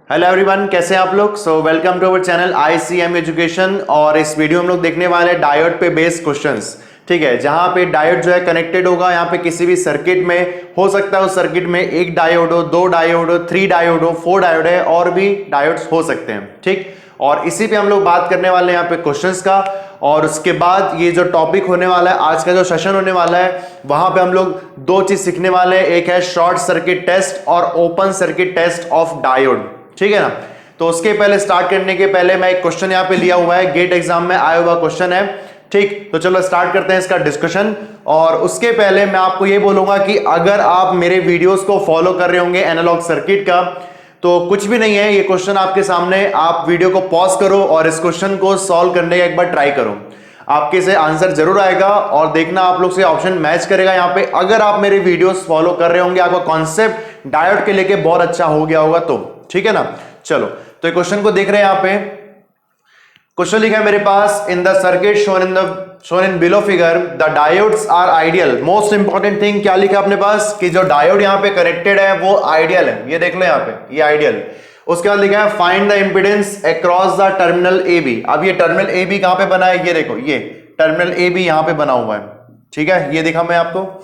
Hello everyone, कैसे हैं आप लोग। So welcome to our channel ICM education. और इस वीडियो में हम लोग देखने वाले हैं डायोड पे बेस्ड क्वेश्चंस। ठीक है, जहां पे डायोड जो है कनेक्टेड होगा, यहाँ पे किसी भी सर्किट में हो सकता है उस सर्किट में एक डायोड हो, दो डायोड हो, 3 डायोड हो, 4 डायोड है, और भी डायोड्स हो सकते हैं। ठीक, और इसी पे हम लोग बात करने वाले हैं यहाँ पे क्वेश्चंस का। और उसके बाद ये जो टॉपिक होने वाला है, आज का जो सेशन होने वाला है, वहां पे हम लोग दो चीज सीखने वाले हैं। एक है शॉर्ट सर्किट टेस्ट और open circuit test of diode. ठीक है ना। तो उसके पहले स्टार्ट करने के पहले मैं एक क्वेश्चन यहाँ पे लिया हुआ है, गेट एग्जाम में आया हुआ क्वेश्चन है। ठीक, तो चलो स्टार्ट करते हैं इसका डिस्कशन। और उसके पहले मैं आपको ये बोलूंगा कि अगर आप मेरे वीडियोस को फॉलो कर रहे होंगे एनालॉग सर्किट का, तो कुछ भी नहीं है, ये क्वेश्चन आपके सामने, आप वीडियो को पॉज करो और इस क्वेश्चन को सॉल्व करने का एक बार ट्राई करो। आपके से आंसर जरूर आएगा और देखना आप लोग से ऑप्शन मैच करेगा यहाँ पे। अगर आप मेरे वीडियोस फॉलो कर रहे होंगे, आपका कॉन्सेप्ट डायोड के लेके बहुत अच्छा हो गया होगा तो। ठीक है ना। चलो, तो ये क्वेश्चन को देख रहे हैं यहाँ पे। क्वेश्चन लिखा है मेरे पास, in the circuit shown in below figure the diodes are ideal. Most important thing क्या लिखा है अपने पास कि जो डायोड यहाँ पे कनेक्टेड है वो आइडियल है। ये देख लो यहाँ पे, ये आइडियल। उसके बाद लिखा है find the impedance across the terminal A B. अब ये टर्मिनल ए बी कहां पे बना है, ये देखो, ये टर्मिनल ए बी यहां पे बना हुआ है। ठीक है, ये दिखा मैं आपको।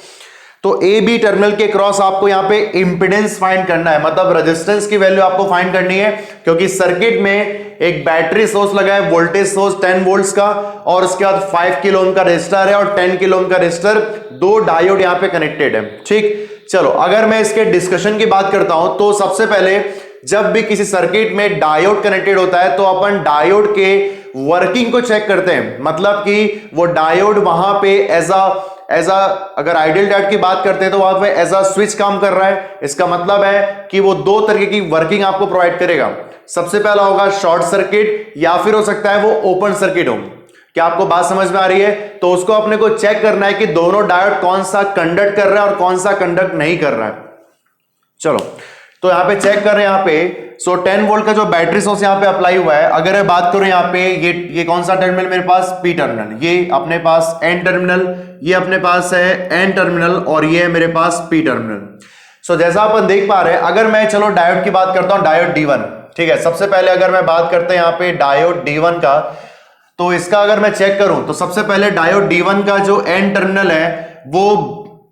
तो ए बी टर्मिनल के क्रॉस आपको यहां पे इंपीडेंस फाइंड करना है, मतलब रेजिस्टेंस की वैल्यू आपको फाइंड करनी है। क्योंकि सर्किट में एक बैटरी सोर्स लगा है, वोल्टेज सोर्स 10 वोल्ट्स का, और उसके बाद 5 किलो ओम का रेजिस्टर है और 10 किलो ओम का रेजिस्टर, दो डायोड यहां पे कनेक्टेड है। ठीक, चलो अगर मैं इसके डिस्कशन की बात करता हूं तो सबसे पहले जब भी किसी सर्किट में डायोड कनेक्टेड होता है तो अपन डायोड के वर्किंग को चेक करते हैं। मतलब कि वो डायोड वहां पे एज अ अगर आइडियल डायोड की बात करते हैं तो वहां पे एज अ स्विच काम कर रहा है। इसका मतलब है कि वो दो तरीके की वर्किंग आपको प्रोवाइड करेगा। सबसे पहला होगा शॉर्ट सर्किट, या फिर हो सकता है वो ओपन सर्किट हो। क्या आपको बात समझ में आ रही है? तो उसको अपने को चेक करना है कि दोनों डायोड कौन सा कंडक्ट कर रहा है और कौन सा कंडक्ट नहीं कर रहा है। चलो, तो यहां पे चेक कर रहे हैं यहाँ पे। सो 10 वोल्ट का जो बैटरी सोर्स यहाँ पे अप्लाई हुआ है, अगर मैं बात करूं यहाँ पे, ये कौन सा टर्मिनल मेरे पास, पी टर्मिनल, ये अपने पास एन टर्मिनल, ये अपने पास है एन टर्मिनल, और ये है मेरे पास पी टर्मिनल। सो जैसा अपन देख पा रहे हैं, अगर मैं चलो डायोड की बात करता हूं, डायोड D1। ठीक है, सबसे पहले अगर मैं बात करते हैं यहाँ पे डायोड D1 का, तो इसका अगर मैं चेक करूं तो सबसे पहले डायोड D1 का जो एन टर्मिनल है वो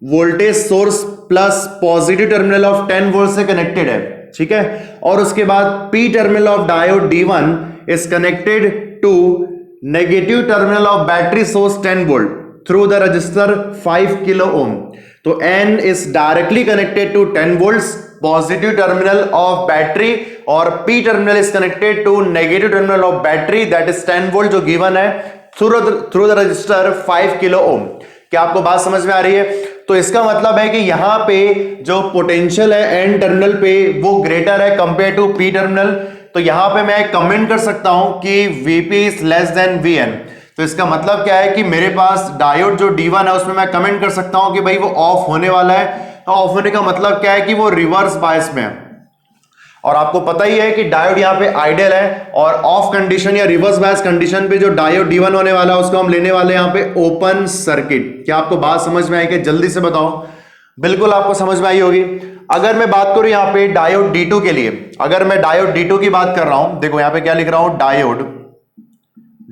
voltage source plus positive terminal of 10 volt से कनेक्टेड है। ठीक है, और उसके बाद P terminal of diode D1 is connected to negative terminal of battery source 10 volt through the resistor 5 kilo ohm. तो N is directly connected to 10 volts positive terminal of battery, और P terminal is connected to negative terminal of battery, that is 10 volt जो given है, through the resistor 5 kilo ओम। क्या आपको बात समझ में आ रही है? तो इसका मतलब है कि यहां पे जो पोटेंशियल है एन टर्मिनल पे वो ग्रेटर है कंपेयर टू पी टर्मिनल। तो यहां पे मैं कमेंट कर सकता हूं कि Vp is less than Vn। तो इसका मतलब क्या है कि मेरे पास डायोड जो D1 है उसमें मैं कमेंट कर सकता हूं कि भाई वो ऑफ होने वाला है। तो ऑफ होने का मतलब क्या है कि वो रिवर्स बायस में है। और आपको पता ही है कि डायोड यहाँ पे आइडियल है, और ऑफ कंडीशन या रिवर्स बायस कंडीशन पे जो डायोड D1 होने वाला है उसको हम लेने वाले हैं यहाँ पे ओपन सर्किट। क्या आपको बात समझ में आई कि जल्दी से बताओ? बिल्कुल आपको समझ में आई होगी। अगर मैं बात करूं यहाँ पे डायोड D2 के लिए, अगर मैं डायोड D2 की बात कर रहा हूं, देखो यहाँ पे क्या लिख रहा हूं, डायोड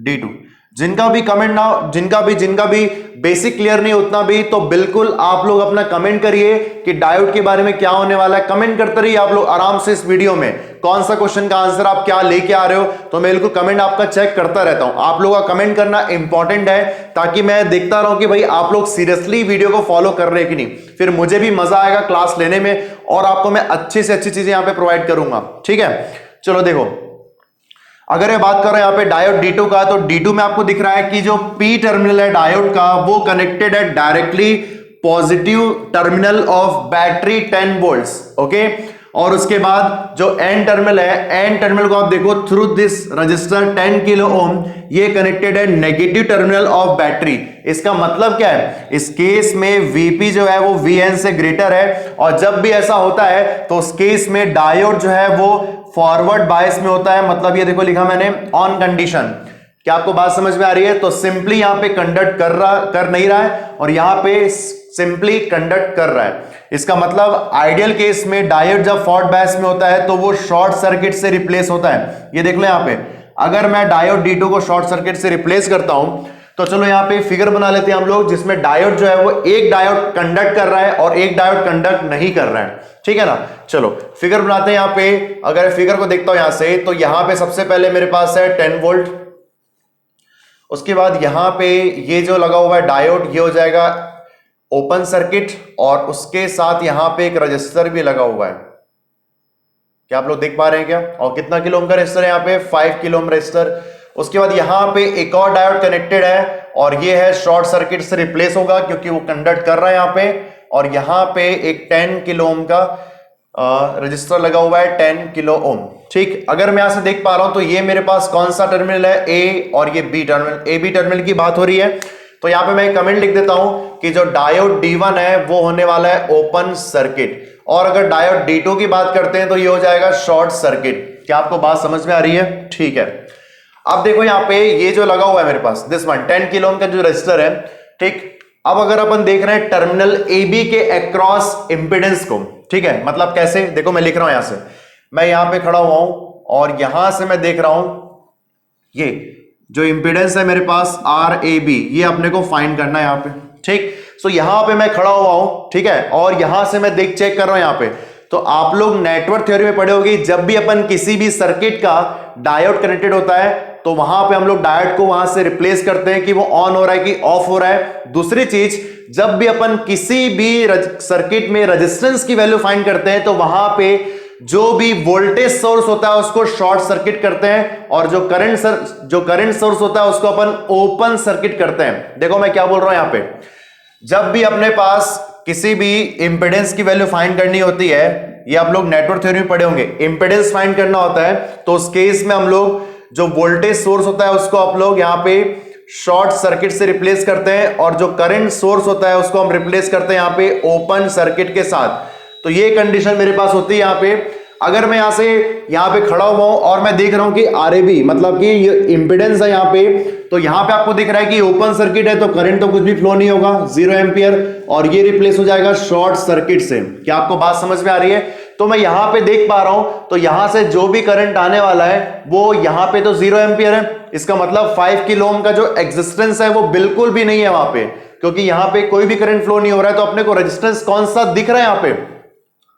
D2। जिनका भी कमेंट ना, जिनका भी बेसिक क्लियर नहीं उतना भी, तो बिल्कुल आप लोग अपना कमेंट करिए कि डायोड के बारे में क्या होने वाला है। कमेंट करते रहिए आप लोग आराम से। इस वीडियो में कौन सा क्वेश्चन का आंसर आप क्या लेके आ रहे हो, तो मैं बिल्कुल कमेंट आपका चेक करता रहता हूं। आप लोगों का कमेंट करना इंपॉर्टेंट है, ताकि मैं देखता रहूं कि भाई आप लोग सीरियसली वीडियो को फॉलो कर रहे हैं कि नहीं। फिर मुझे भी मजा आएगा क्लास लेने में, और आपको मैं अच्छी से अच्छी चीजें यहां पे प्रोवाइड करूंगा। ठीक है, चलो देखो, अगर मैं बात कर रहा हूं यहाँ पे डायोड D2 का, तो D2 में आपको दिख रहा है कि जो P टर्मिनल है डायोड का वो कनेक्टेड है directly positive terminal of battery 10 volts. Okay, और उसके बाद जो N टर्मिनल है, N टर्मिनल को आप देखो थ्रू दिस रजिस्टर 10 किलो ओम, ये कनेक्टेड है नेगेटिव टर्मिनल ऑफ बैटरी। इसका मतलब क्या है? इस केस में Vp जो है वो Vn से ग्रेटर है, और जब भी ऐसा होता है तो उस केस में डायोड जो है वो फॉरवर्ड बायस में होता है। मतलब ये देखो लिखा मैंने ऑन कंडीशन क्या आपको बात समझ में आ रही है? तो सिंपली यहां पे कंडक्ट कर नहीं रहा है और यहां पे सिंपली कंडक्ट कर रहा है। इसका मतलब आइडियल केस में डायोड जब फॉल्ट बायस में होता है तो वो शॉर्ट सर्किट से रिप्लेस होता है। ये देख लो यहां पे, अगर मैं डायोड D2 को शॉर्ट सर्किट से रिप्लेस करता हूं तो चलो यहां पे फिगर बना लेते हैं हम लोग, जिसमें डायोड जो है वो एक डायोड कंडक्ट कर रहा है और एक डायोड कंडक्ट नहीं कर रहा है, ठीक है ना। चलो फिगर बनाते हैं यहां पे। अगर फिगर को देखता हूं यहां से, तो यहां पे सबसे पहले मेरे पास है 10 वोल्ट, उसके बाद यहां पे ये जो लगा हुआ है डायोड, ये हो जाएगा ओपन सर्किट और उसके साथ यहां पे एक रजिस्टर भी लगा हुआ है। क्या आप लोग देख पा रहे हैं क्या? और कितना किलो ओम का रजिस्टर है यहाँ पे? 5 किलो ओम रजिस्टर। उसके बाद यहां पे एक और डायोड कनेक्टेड है और ये है शॉर्ट सर्किट से रिप्लेस होगा क्योंकि वो कंडक्ट कर रहा है यहां पे। और यहां पे एक 10 किलो ओम का रजिस्टर लगा हुआ है, 10 किलो ओम। ठीक, अगर मैं यहां से देख पा रहा हूं तो ये मेरे पास कौन सा टर्मिनल है? ए और ये B terminal. A B terminal की बात हो रही है, तो यहां पे मैं कमेंट लिख देता हूं कि जो डायोड D1 है वो होने वाला है ओपन सर्किट, और अगर डायोड D2 की बात करते हैं तो ये हो जाएगा शॉर्ट सर्किट। क्या आपको बात समझ में आ रही है? ठीक है, अब देखो यहां पे ये जो लगा हुआ है मेरे पास, दिस वन 10 किलो ओम का जो रजिस्टर है, ठीक। अब अगर अपन देख रहे हैं टर्मिनल ए बी के अक्रॉस इंपेडेंस को, ठीक है, मतलब कैसे? देखो मैं लिख रहा हूं यहां से, मैं यहां पे खड़ा हुआ हूं और यहां से मैं देख रहा हूं ये जो इंपेडेंस है मेरे पास RAB, ये अपने को फाइंड करना है यहां पे, ठीक। सो यहां पे मैं खड़ा हुआ हूं, ठीक है, और यहां से मैं चेक कर रहा हूं यहां पे। तो आप लोग नेटवर्क थ्योरी में पढ़े होंगे, जब भी अपन किसी भी सर्किट का डायोड कनेक्टेड होता है तो वहां पे हम लोग डायोड को वहां से रिप्लेस करते हैं कि वो ऑन हो रहा है कि ऑफ हो रहा है। दूसरी चीज, जब भी अपन किसी भी सर्किट में रेजिस्टेंस की वैल्यू फाइंड करते हैं तो वहां पे जो भी वोल्टेज सोर्स होता है उसको शॉर्ट सर्किट करते हैं और जो करंट सोर्स होता है उसको अपन ओपन सर्किट करते हैं। देखो मैं क्या बोल रहा हूं यहां पे, जब भी अपने पास किसी भी इंपेडेंस की वैल्यू फाइंड करनी होती है, ये आप लोग नेटवर्क थ्योरी में पढ़े होंगे, इंपेडेंस फाइंड करना होता है तो उस केस में हम लोग जो वोल्टेज सोर्स होता है उसको आप लोग यहां पे शॉर्ट सर्किट से रिप्लेस करते हैं और जो करंट सोर्स होता है उसको हम रिप्लेस करते हैं यहां पे ओपन सर्किट के साथ। तो ये कंडीशन मेरे पास होती है यहां पे। अगर मैं यहां पे खड़ा हुआ हूं और मैं देख रहा हूं कि RAB मतलब कि ये इंपेडेंस है यहां पे, तो यहां पे आपको दिख रहा है कि ओपन सर्किट है तो करंट तो कुछ भी फ्लो नहीं होगा, 0 एम्पियर, और ये रिप्लेस हो जाएगा शॉर्ट सर्किट से। क्या आपको बात समझ में आ रही है? तो मैं यहां पे देख पा रहा हूं तो यहां से जो भी करंट आने वाला है वो यहां पे तो 0 एम्पियर है, इसका मतलब 5 किलो ओम का जो एग्जिस्टेंस है वो बिल्कुल भी नहीं है वहां पे, क्योंकि यहां पे कोई भी करंट फ्लो नहीं हो रहा है। तो अपने को रेजिस्टेंस कौन सा दिख रहा है यहां पे?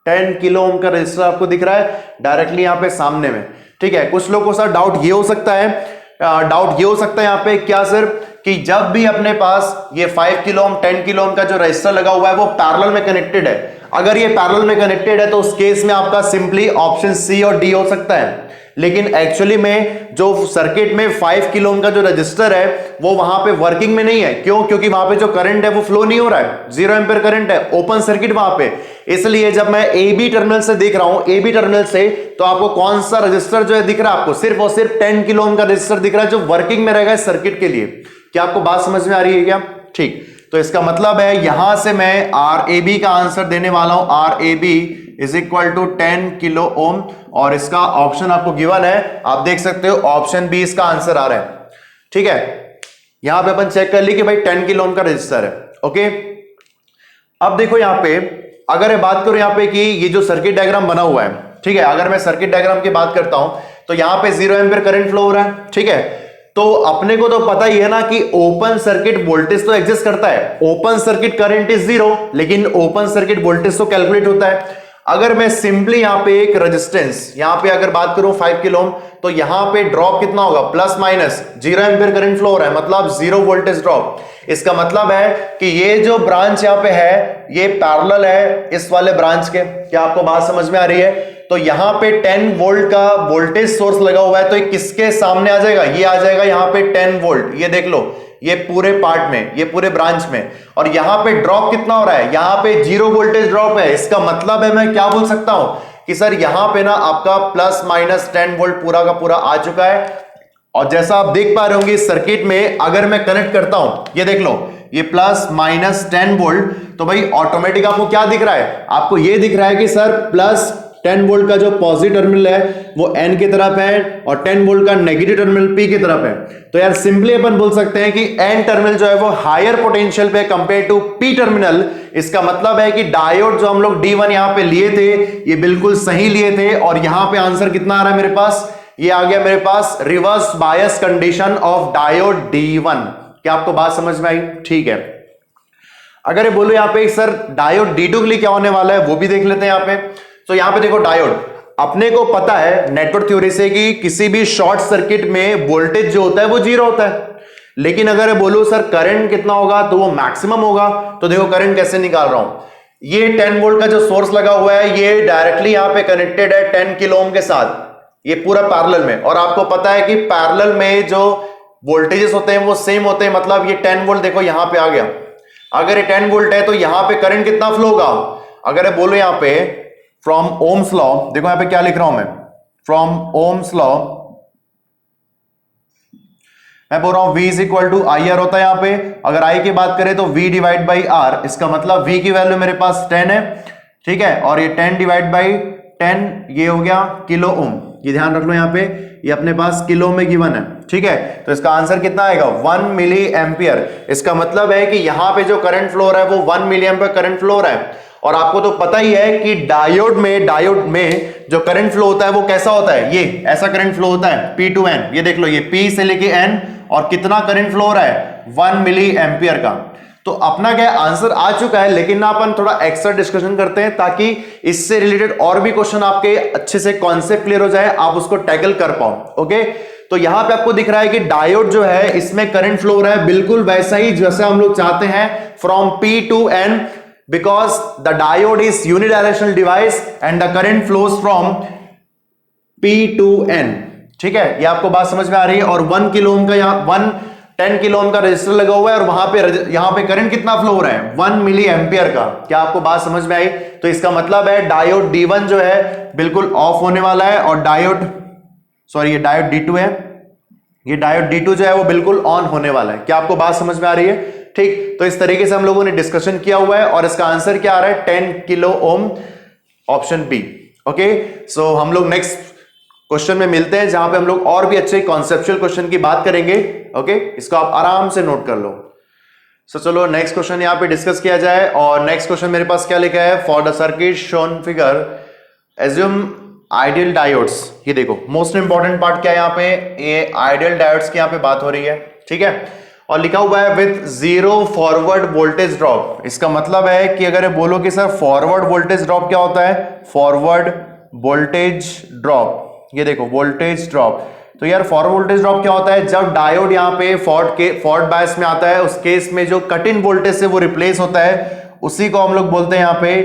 10 किलो ओम का रेजिस्टर आपको दिख रहा है डायरेक्टली यहां पे सामने में, ठीक है। कुछ लोगों को सर डाउट ये हो सकता है यहां पे, क्या सर, कि जब भी अपने पास ये 5 किलो ओम 10 किलो ओम का जो रेजिस्टर लगा हुआ है वो पैरेलल में कनेक्टेड है। अगर ये पैरेलल में कनेक्टेड है तो उस केस में आपका सिंपली ऑप्शन सी और डी हो सकता है, लेकिन एक्चुअली में जो सर्किट में 5 किलो ओम का जो रजिस्टर है वो वहां पे वर्किंग में नहीं है। क्यों? क्योंकि वहां पे जो करंट है वो फ्लो नहीं हो रहा है, 0 एम्पियर करंट है, ओपन सर्किट वहां पे। इसलिए जब मैं AB टर्मिनल से देख रहा हूं, AB टर्मिनल से, तो आपको कौन सा रजिस्टर जो है दिख रहा है? आपको सिर्फ और सिर्फ 10 किलो ओम का रजिस्टर दिख रहा है जो वर्किंग में रहेगा सर्किट के लिए। क्या आपको बात समझ में आ रही है क्या? ठीक, तो इसका मतलब है यहां से मैं RAB का आंसर देने वाला हूं, RAB is equal to 10 kilo ohm, और इसका ऑप्शन आपको गिवन है, आप देख सकते हो ऑप्शन बी इसका आंसर आ रहा है, ठीक है। यहां पे अपन चेक कर ली कि भाई 10 किलो ओम का रजिस्टर है, ओके। अब देखो यहां पे, अगर मैं बात करूं यहां पे कि ये जो सर्किट डायग्राम बना हुआ है, ठीक है, अगर मैं सर्किट डायग्राम की बात करता हूं तो यहां पे 0 एम्पियर करंट फ्लो हो रहा है, ठीक है। तो अपने को तो पता ही है ना कि ओपन सर्किट वोल्टेज तो एग्जिस्ट करता है, ओपन सर्किट करंट इज 0, लेकिन ओपन सर्किट वोल्टेज तो कैलकुलेट होता है। अगर मैं सिंपली यहां पे एक रेजिस्टेंस यहां पे अगर बात करूं 5 किलो ओम, तो यहां पे ड्रॉप कितना होगा? Plus minus 0 ampere current flow हो रहा है, मतलब 0 वोल्टेज ड्रॉप। इसका मतलब है कि ये जो ब्रांच यहां पे है ये पैरेलल है इस वाले ब्रांच के। क्या आपको बात समझ में आ रही है? तो यहां पे 10 वोल्ट का वोल्टेज सोर्स लगा हुआ है, तो ये किसके सामने आ जाएगा? ये आ जाएगा यहां पे 10 वोल्ट, ये देख लो, ये पूरे पार्ट में, ये पूरे ब्रांच में। और यहां पे ड्रॉप कितना हो रहा है? यहां पे 0 वोल्टेज ड्रॉप है। इसका मतलब है मैं क्या बोल सकता हूं कि सर यहां पे ना आपका प्लस माइनस 10 वोल्ट पूरा का पूरा आ चुका है। और जैसा आप देख पा रहे होंगे इस सर्किट में, अगर मैं कनेक्ट करता हूं, ये देख लो, ये प्लस माइनस 10 वोल्ट, तो भाई ऑटोमेटिक आपको क्या दिख रहा है? आपको ये दिख रहा है कि सर प्लस 10 वोल्ट का जो पॉजिटिव टर्मिनल है वो N की तरफ है और 10 वोल्ट का नेगेटिव टर्मिनल P की तरफ है। तो यार सिंपली अपन बोल सकते हैं कि N टर्मिनल जो है वो हायर पोटेंशियल पे कंपेयर टू P टर्मिनल। इसका मतलब है कि डायोड जो हम लोग D1 यहां पे लिए थे ये बिल्कुल सही लिए थे, और यहां पे आंसर कितना आ रहा है मेरे पास, ये आ गया मेरे पास reverse bias condition of diode D1। क्या आपको बात समझ में आई? ठीक है। अगर ये बोलो यहां पे सर डायोड D2 के लिए क्या होने वाला है वो भी देख लेते हैं यहां पे। तो यहां पे देखो डायोड, अपने को पता है नेटवर्क थ्योरी से कि किसी भी शॉर्ट सर्किट में वोल्टेज जो होता है वो जीरो होता है, लेकिन अगर बोलो सर करंट कितना होगा तो वो मैक्सिमम होगा। तो देखो करंट कैसे निकाल रहा हूं, ये 10 वोल्ट का जो सोर्स लगा हुआ है ये डायरेक्टली यहां पे कनेक्टेड है 10 किलो ओम के साथ, ये पूरा पैरेलल में, और आपको पता है कि पैरेलल में जो वोल्टेजेस होते हैं वो सेम होते हैं। मतलब ये 10 वोल्ट देखो यहां पे आ गया, अगर ये 10 वोल्ट है तो यहां पे करंट कितना फ्लो होगा, अगर बोलो यहां पे फ्रॉम ओम्स लॉ, देखो यहां पे क्या लिख रहा हूं मैं, फ्रॉम ओम्स लॉ मैं बोल रहा हूं V is equal to I R होता है यहां पे। अगर I की बात करें तो V डिवाइड बाई R, इसका मतलब V की वैल्यू मेरे पास 10 है, ठीक है, और ये 10 डिवाइड बाई 10 ये हो गया किलो ओम। ये ध्यान रख लो यहां पे ये अपने पास किलो में गिवन है, ठीक है। तो इसका आंसर कितना आएगा 1 मिली एम्पियर। इसका मतलब है कि यहां पे जो करंट फ्लो हो रहा है वो 1 मिली एम्पियर करंट फ्लो हो रहा है। और आपको तो पता ही है कि डायोड में जो करंट फ्लो होता है वो कैसा होता है, ये ऐसा करंट फ्लो होता है P to N। ये देख लो ये P से लेके N, और कितना करंट फ्लो हो रहा है 1 मिली एम्पियर का। तो अपना क्या आंसर आ चुका है, लेकिन ना अपन थोड़ा एक्स्ट्रा डिस्कशन करते हैं ताकि इससे रिलेटेड और भी क्वेश्चन आपके अच्छे से कॉन्सेप्ट क्लियर हो जाए, आप उसको टैकल कर पाओ। ओके, तो यहां पे आपको दिख रहा है कि डायोड जो है इसमें करंट फ्लो हो रहा है बिल्कुल वैसा ही जैसा हम लोग चाहते हैं, from P to N, because the diode is unidirectional device and the current flows from P to N। ठीक है, ये आपको बात समझ में आ रही है। और 1 किलो ओम का यहाँ 10 किलो ओम का रेजिस्टर लगा हुआ है, और वहां पे यहां पे करंट कितना फ्लो हो रहा है 1 मिली एम्पियर का। क्या आपको बात समझ में आई? तो इसका मतलब है डायोड D1 जो है बिल्कुल ऑफ होने वाला है, और ये डायोड D2 है, ये डायोड D2 जो है वो बिल्कुल ऑन होने वाला है। क्या आपको बात समझ में आ रही है? ठीक, तो इस तरीके से हम लोगों ने डिस्कशन किया हुआ है, और इसका आंसर क्या आ रहा है 10 kilo ohm, option B. Okay, so हम लोग नेक्स्ट क्वेश्चन में मिलते हैं जहां पे हम लोग और भी अच्छे कॉन्सेप्चुअल क्वेश्चन की बात करेंगे। ओके, इसको आप आराम से नोट कर लो। सो चलो नेक्स्ट क्वेश्चन यहां पे डिस्कस किया जाए। और नेक्स्ट क्वेश्चन मेरे पास क्या लिखा है, for the circuit shown figure assume ideal diodes. ये देखो मोस्ट इंपॉर्टेंट पार्ट क्या है यहाँ पे, ये आइडियल डायोड्स की यहाँ पे बात हो रही है, ठीक है। और लिखा हुआ है with zero forward voltage drop. इसका मतलब है कि अगर बोलो कि सर फॉरवर्ड वोल्टेज ड्रॉप क्या होता है, फॉरवर्ड वोल्टेज ड्रॉप, ये देखो वोल्टेज ड्रॉप। तो यार फॉरवर्ड वोल्टेज ड्रॉप क्या होता है, जब डायोड यहाँ पे फॉरवर्ड बायस में आता है उस केस में जो कट इन वोल्टेज से वो रिप्लेस होता है, उसी को हम लोग बोलते हैं यहाँ पे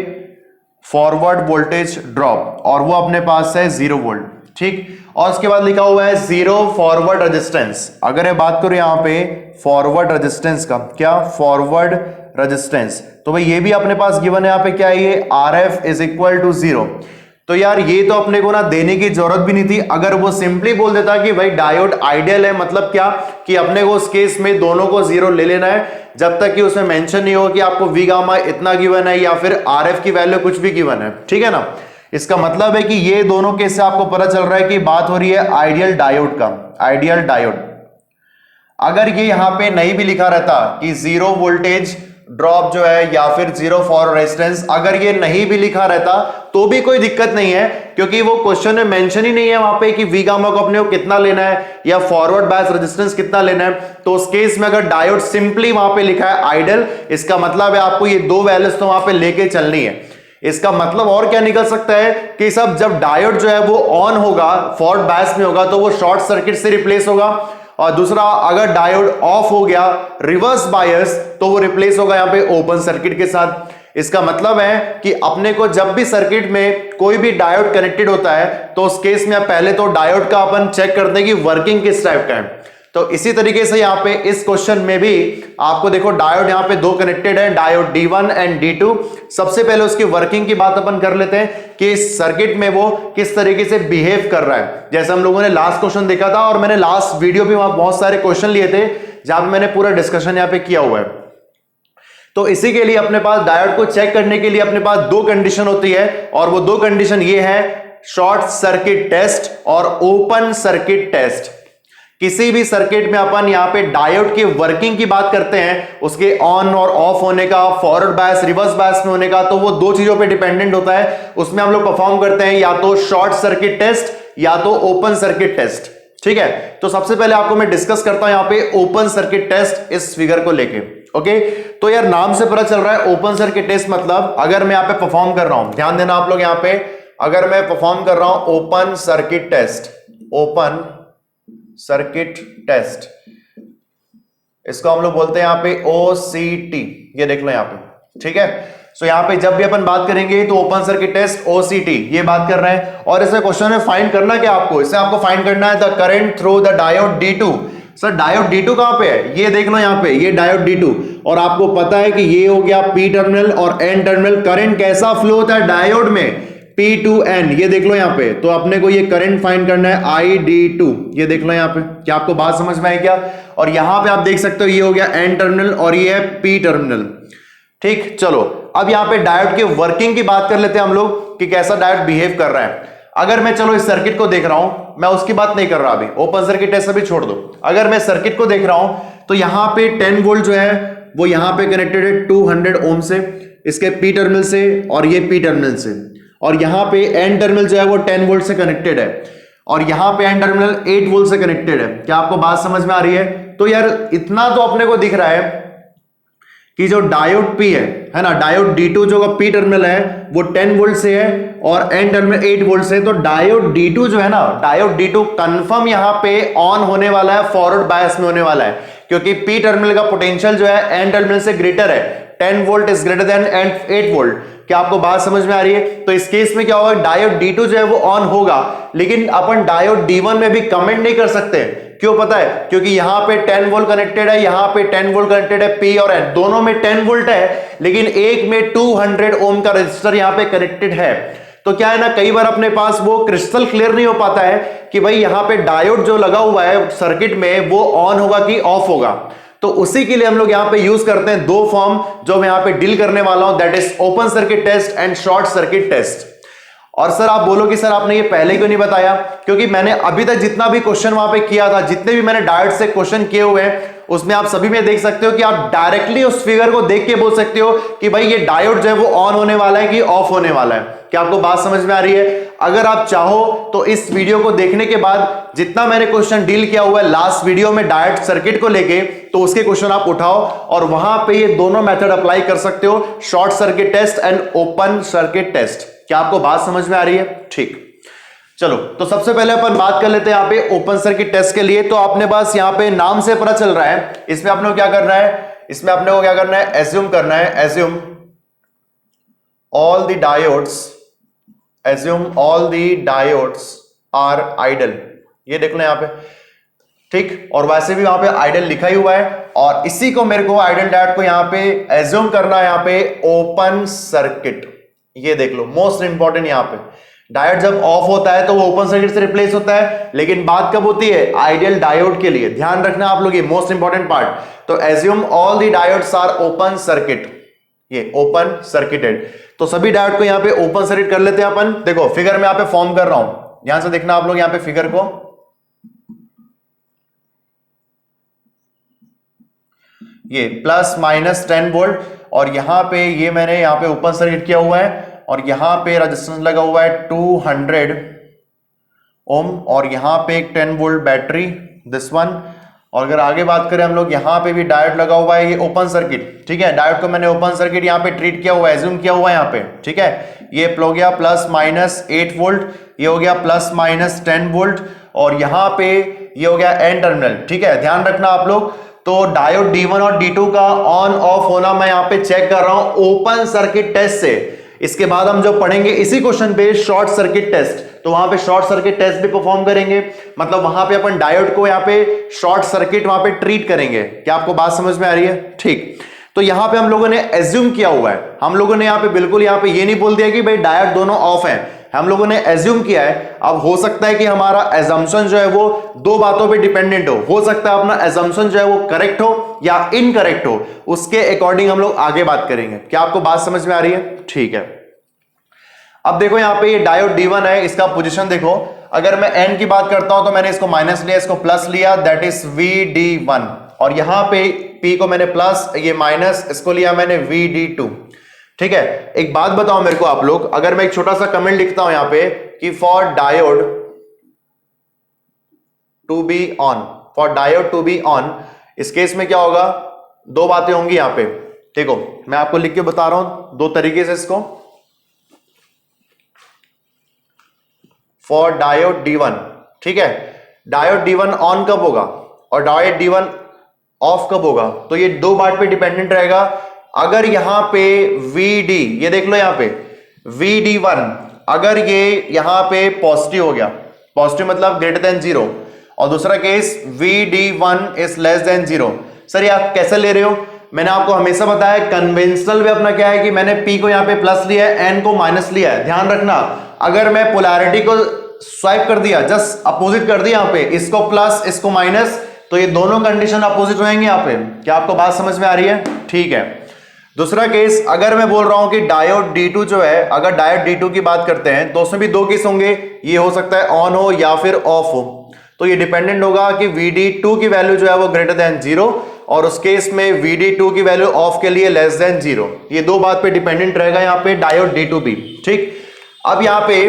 फॉरवर्ड वोल्टेज ड्रॉप, और वो अपने पास है 0 वोल्ट, ठीक। और उसके बाद लिखा हुआ है 0 फॉरवर्ड रेजिस्टेंस। अगर ये बात करूं यहाँ पे फॉरवर्ड रेजिस्टेंस का, क्या फॉरवर्ड रेजिस्टेंस, तो भाई ये भी अपने पास गिवन है यहाँ पे, क्या है ये RF इज इक्वल टू 0। तो यार ये तो अपने को ना देने की जरूरत भी नहीं थी, अगर वो सिंपली बोल देता कि भाई डायोड आइडियल है, मतलब क्या कि अपने को उस केस में दोनों को 0 ले लेना है, जब तक कि उसमें मेंशन नहीं हो कि आपको वी गामा इतना गिवन है या फिर RF की वैल्यू कुछ भी गिवन है, ठीक है ना। इसका मतलब है कि ये दोनों केस से आपको पता चल रहा है कि बात हो रही है आइडियल डायोड का, आइडियल डायोड। अगर ये यहां पे नहीं भी लिखा रहता कि 0 वोल्टेज ड्रॉप जो है या फिर 0 फॉरवर्ड रेजिस्टेंस, अगर ये नहीं भी लिखा रहता तो भी कोई दिक्कत नहीं है, क्योंकि वो क्वेश्चन में मेंशन ही नहीं है वहां पे कि वी गामा को अपने को कितना लेना है या फॉरवर्ड बायस रेजिस्टेंस कितना लेना है। तो उस केस में अगर डायोड सिंपली वहां पे लिखा है आइडियल, इसका मतलब है आपको ये दो वैल्यूज तो वहां पे लेके चलनी है। इसका मतलब और क्या निकल सकता है कि सब जब डायोड जो है वो ऑन होगा, फॉरवर्ड बायस में होगा, तो वो शॉर्ट सर्किट से रिप्लेस होगा, और दूसरा अगर डायोड ऑफ हो गया रिवर्स बायस, तो वो रिप्लेस होगा यहां पे ओपन सर्किट के साथ। इसका मतलब है कि अपने को जब भी सर्किट में कोई भी डायोड कनेक्टेड होता है तो उस केस में पहले तो डायोड का अपन चेक करते हैं कि वर्किंग किस टाइप का है। तो इसी तरीके से यहाँ पे इस क्वेश्चन में भी आपको देखो डायोड यहाँ पे दो कनेक्टेड है, डायोड D1 एंड D2। सबसे पहले उसकी वर्किंग की बात अपन कर लेते हैं कि इस सर्किट में वो किस तरीके से बिहेव कर रहा है। जैसे हम लोगों ने लास्ट क्वेश्चन देखा था, और मैंने लास्ट वीडियो भी वहां बहुत सारे क्वेश्चन लिए थे जहां पे मैंने पूरा डिस्कशन यहाँ पे किया हुआ है। तो इसी के लिए अपने पास डायोड को चेक करने के लिए अपने पास दो कंडीशन होती है, और वो दो कंडीशन ये है, शॉर्ट सर्किट टेस्ट और ओपन सर्किट टेस्ट। किसी भी सर्किट में अपन यहां पे डायोड की वर्किंग की बात करते हैं, उसके ऑन और ऑफ होने का, फॉरवर्ड बायस रिवर्स बायस में होने का, तो वो दो चीजों पे डिपेंडेंट होता है। उसमें हम लोग परफॉर्म करते हैं या तो शॉर्ट सर्किट टेस्ट या तो ओपन सर्किट टेस्ट। ठीक है, तो सबसे पहले आपको मैं डिस्कस करता हूं यहां पे ओपन सर्किट टेस्ट इस फिगर को लेके। ओके, तो यार नाम से पता चल रहा है ओपन सर्किट टेस्ट मतलब अगर मैं यहां पे परफॉर्म कर रहा हूं, ध्यान देना आप लोग, यहां पे अगर मैं परफॉर्म कर रहा हूं open circuit test, open circuit test, इसको हम लोग बोलते हैं यहां पे OCT, ये देख लो यहां पे। ठीक है, सो यहां पे जब भी अपन बात करेंगे तो ओपन सर्किट टेस्ट OCT ये बात कर रहे हैं। और इसमें क्वेश्चन में फाइंड करना क्या आपको, इससे आपको फाइंड करना है the current through the diode D2। Sir diode D2 कहां पे है, ये देख लो यहां पे, ये डायोड D2, और आपको पता है कि ये हो गया P टर्मिनल और N टर्मिनल। करंट कैसा फ्लो होता है डायोड में, P2N, ये देख लो यहां पे। तो अपने को ये करंट फाइंड करना है ID2, ये देख लो यहां पे। क्या आपको बात समझ में आई क्या? और यहां पे आप देख सकते हो ये हो गया N टर्मिनल और ये है P टर्मिनल। ठीक, चलो अब यहां पे डायोड के वर्किंग की बात कर लेते हैं हम लोग कि कैसा डायोड बिहेव कर रहा है। अगर मैं चलो इस सर्किट को देख रहा हूं, मैं उसकी बात नहीं कर रहा अभी, ओपन सर्किट टेस्ट अभी छोड़ दो। अगर मैं सर्किट को देख रहा हूं तो यहां पे 10 वोल्ट जो है वो यहां पे कनेक्टेड है 200 ओम से, इसके P टर्मिनल से और ये P टर्मिनल से, और यहां पे N टर्मिनल जो है वो 10 वोल्ट से कनेक्टेड है, और यहां पे N टर्मिनल 8 वोल्ट से कनेक्टेड है। क्या आपको बात समझ में आ रही है? तो यार इतना तो अपने को दिख रहा है कि जो डायोड P है ना, डायोड D2 जो का P टर्मिनल है वो 10 वोल्ट से है और N टर्मिनल 8 वोल्ट से। तो डायोड D2 जो है ना, डायोड D2 कंफर्म यहां पे ऑन होने वाला है, फॉरवर्ड बायस में होने वाला है, क्योंकि P टर्मिनल का पोटेंशियल जो है N टर्मिनल से ग्रेटर है। 10 volt is greater than 8 volt. क्या आपको बात समझ में आ रही है? तो इस केस में क्या होगा, डायोड D2 जो है वो ऑन होगा, लेकिन अपन डायोड D1 में भी कमेंट नहीं कर सकते। क्यों पता है? क्योंकि यहां पे 10 वोल्ट कनेक्टेड है, यहां पे 10 वोल्ट कनेक्टेड है, P और N दोनों में 10 वोल्ट है, लेकिन एक में 200 ओम का रजिस्टर यहां पे कनेक्टेड है। तो क्या है ना, कई बार अपने पास वो क्रिस्टल क्लियर नहीं हो पाता है कि भाई यहां पे डायोड जो लगा हुआ है सर्किट में वो ऑन होगा कि ऑफ होगा। तो उसी के लिए हम लोग यहां पे यूज करते हैं दो फॉर्म जो मैं यहां पे डील करने वाला हूं, that is open circuit test and short circuit test. और सर आप बोलोगे सर आपने ये पहले क्यों नहीं बताया? क्योंकि मैंने अभी तक जितना भी क्वेश्चन वहां पे किया था, जितने भी मैंने डायोड से क्वेश्चन किए हुए हैं, उसमें आप सभी में देख सकते हो कि आप डायरेक्टली उस फिगर को देख के बोल सकते हो कि भाई ये डायोड जो है वो ऑन होने वाला है कि ऑफ होने वाला है। क्या आपको बात समझ में आ रही है? अगर आप चाहो तो इस वीडियो को देखने के बाद जितना मैंने क्वेश्चन डील किया हुआ है लास्ट वीडियो में डायोड सर्किट को लेके, तो उसके क्वेश्चन आप उठाओ और वहां पे ये दोनों मेथड अप्लाई कर सकते हो, short circuit test and open circuit test. क्या आपको बात समझ में आ रही है? ठीक, चलो तो सबसे पहले अपन बात कर लेते हैं यहाँ पे ओपन सर्किट टेस्ट के लिए। तो आपने बस यहाँ पे नाम से पता चल रहा है, इसमें आपने को क्या करना है, इसमें आपने को क्या करना है, एज्यूम करना है, assume all the diodes, assume all the diodes are ideal. ये देख लो यहाँ पे, ठीक, और वैसे भी वहां पे आइडल लिखा ही हुआ है, और इसी को मेरे को आइडल डायोड को यहाँ पे एज्यूम करना है यहाँ पे ओपन सर्किट। ये देख लो, मोस्ट इंपॉर्टेंट यहां पे डायोड जब ऑफ होता है तो वो ओपन सर्किट से रिप्लेस होता है, लेकिन बात कब होती है, आइडियल डायोड के लिए। ध्यान रखना आप लोग, ये मोस्ट इंपॉर्टेंट पार्ट। तो assume all the diodes are open circuit, ये ओपन सर्किटेड। तो सभी डायोड को यहां पे ओपन सर्किट कर लेते हैं अपन। देखो फिगर में यहां पे फॉर्म कर रहा हूं, ध्यान से देखना आप लोग यहां पे फिगर को। ये प्लस माइनस 10 वोल्ट, और यहां पे ये मैंने यहां पे ओपन सर्किट किया हुआ है, और यहां पे रेजिस्टेंस लगा हुआ है 200 ओम, और यहां पे एक 10 वोल्ट बैटरी, दिस वन। और अगर आगे बात करें हम लोग, यहां पे भी डायोड लगा हुआ है, ये ओपन सर्किट, ठीक है। डायोड को मैंने ओपन सर्किट यहां पे ट्रीट किया हुआ है, एज्यूम किया हुआ है यहां पे, ठीक है। ये हो गया प्लस माइनस 8 वोल्ट, ये हो गया प्लस माइनस 10 वोल्ट, और यहां पे ये हो गया एन टर्मिनल, ठीक है। ध्यान रखना आप लोग। तो डायोड D1 और D2 का ऑन ऑफ होना मैं यहां पे चेक कर रहा हूं ओपन सर्किट टेस्ट से। इसके बाद हम जो पढ़ेंगे इसी क्वेश्चन पे शॉर्ट सर्किट टेस्ट, तो वहां पे शॉर्ट सर्किट टेस्ट भी परफॉर्म करेंगे, मतलब वहां पे अपन डायोड को यहां पे शॉर्ट सर्किट वहां पे ट्रीट करेंगे। क्या आपको बात समझ में आ रही है? ठीक, तो यहां पे हम लोगों ने एज्यूम किया हुआ है, हम लोगों ने यहां पे बिल्कुल यहां पे ये नहीं बोल दिया कि भाई डायोड दोनों ऑफ है। हम लोगों ने एज्यूम किया है। अब हो सकता है कि हमारा एजम्पशन जो है वो दो बातों पे डिपेंडेंट हो सकता है अपना एजम्पशन जो है वो करेक्ट हो या इनकरेक्ट हो, उसके अकॉर्डिंग हम लोग आगे बात करेंगे। क्या आपको बात समझ में आ रही है? ठीक है। अब देखो यहां पे ये डायोड D1 है, इसका पोजीशन देखो, अगर मैं n की बात करता हूं तो मैंने इसको माइनस लिया, इसको प्लस लिया, दैट इज VD1, और यहां पे P को मैंने प्लस, ये माइनस, इसको लिया मैंने VD2। ठीक है, एक बात बताओ मेरे को आप लोग, अगर मैं एक छोटा सा कमेंट लिखता हूं यहां पे कि for diode to be on, for diode to be on, इस केस में क्या होगा? दो बातें होंगी यहां पे। देखो मैं आपको लिख के बता रहा हूं दो तरीके से इसको। फॉर डायोड D1, ठीक है, डायोड D1 ऑन कब होगा और डायोड D1 ऑफ कब होगा? तो ये दो बात पे डिपेंडेंट रहेगा। अगर यहां पे VD, ये देख लो यहां पे VD1, अगर ये यहां पे पॉजिटिव हो गया, पॉजिटिव मतलब ग्रेटर देन 0, और दूसरा case VD1 is less than 0। Sir ये आप कैसे ले रहे हो? मैंने आपको हमेशा बताया कन्वेंशनल वे अपना क्या है कि मैंने P को यहां पे प्लस लिया है, N को माइनस लिया है। ध्यान रखना, अगर मैं पोलैरिटी को स्वाइप कर दिया, जस्ट अपोजिट कर दिया यहां पे, इसको प्लस इसको माइनस, तो ये दोनों कंडीशन अपोजिट होंगे यहां पे। क्या आपको बात समझ में आ रही है? ठीक है। दूसरा केस, अगर मैं बोल रहा हूं कि डायोड D2 जो है, अगर डायोड D2 की बात करते हैं तो उसमें भी दो केस होंगे, ये हो सकता है ऑन हो या फिर ऑफ हो, तो ये डिपेंडेंट होगा कि VD2 की वैल्यू जो है वो ग्रेटर देन 0, और उस केस में VD2 की वैल्यू ऑफ के लिए लेस देन 0। ये दो बात पे डिपेंडेंट रहेगा यहाँ पे डायोड D2 भी। ठीक, अब यहाँ पे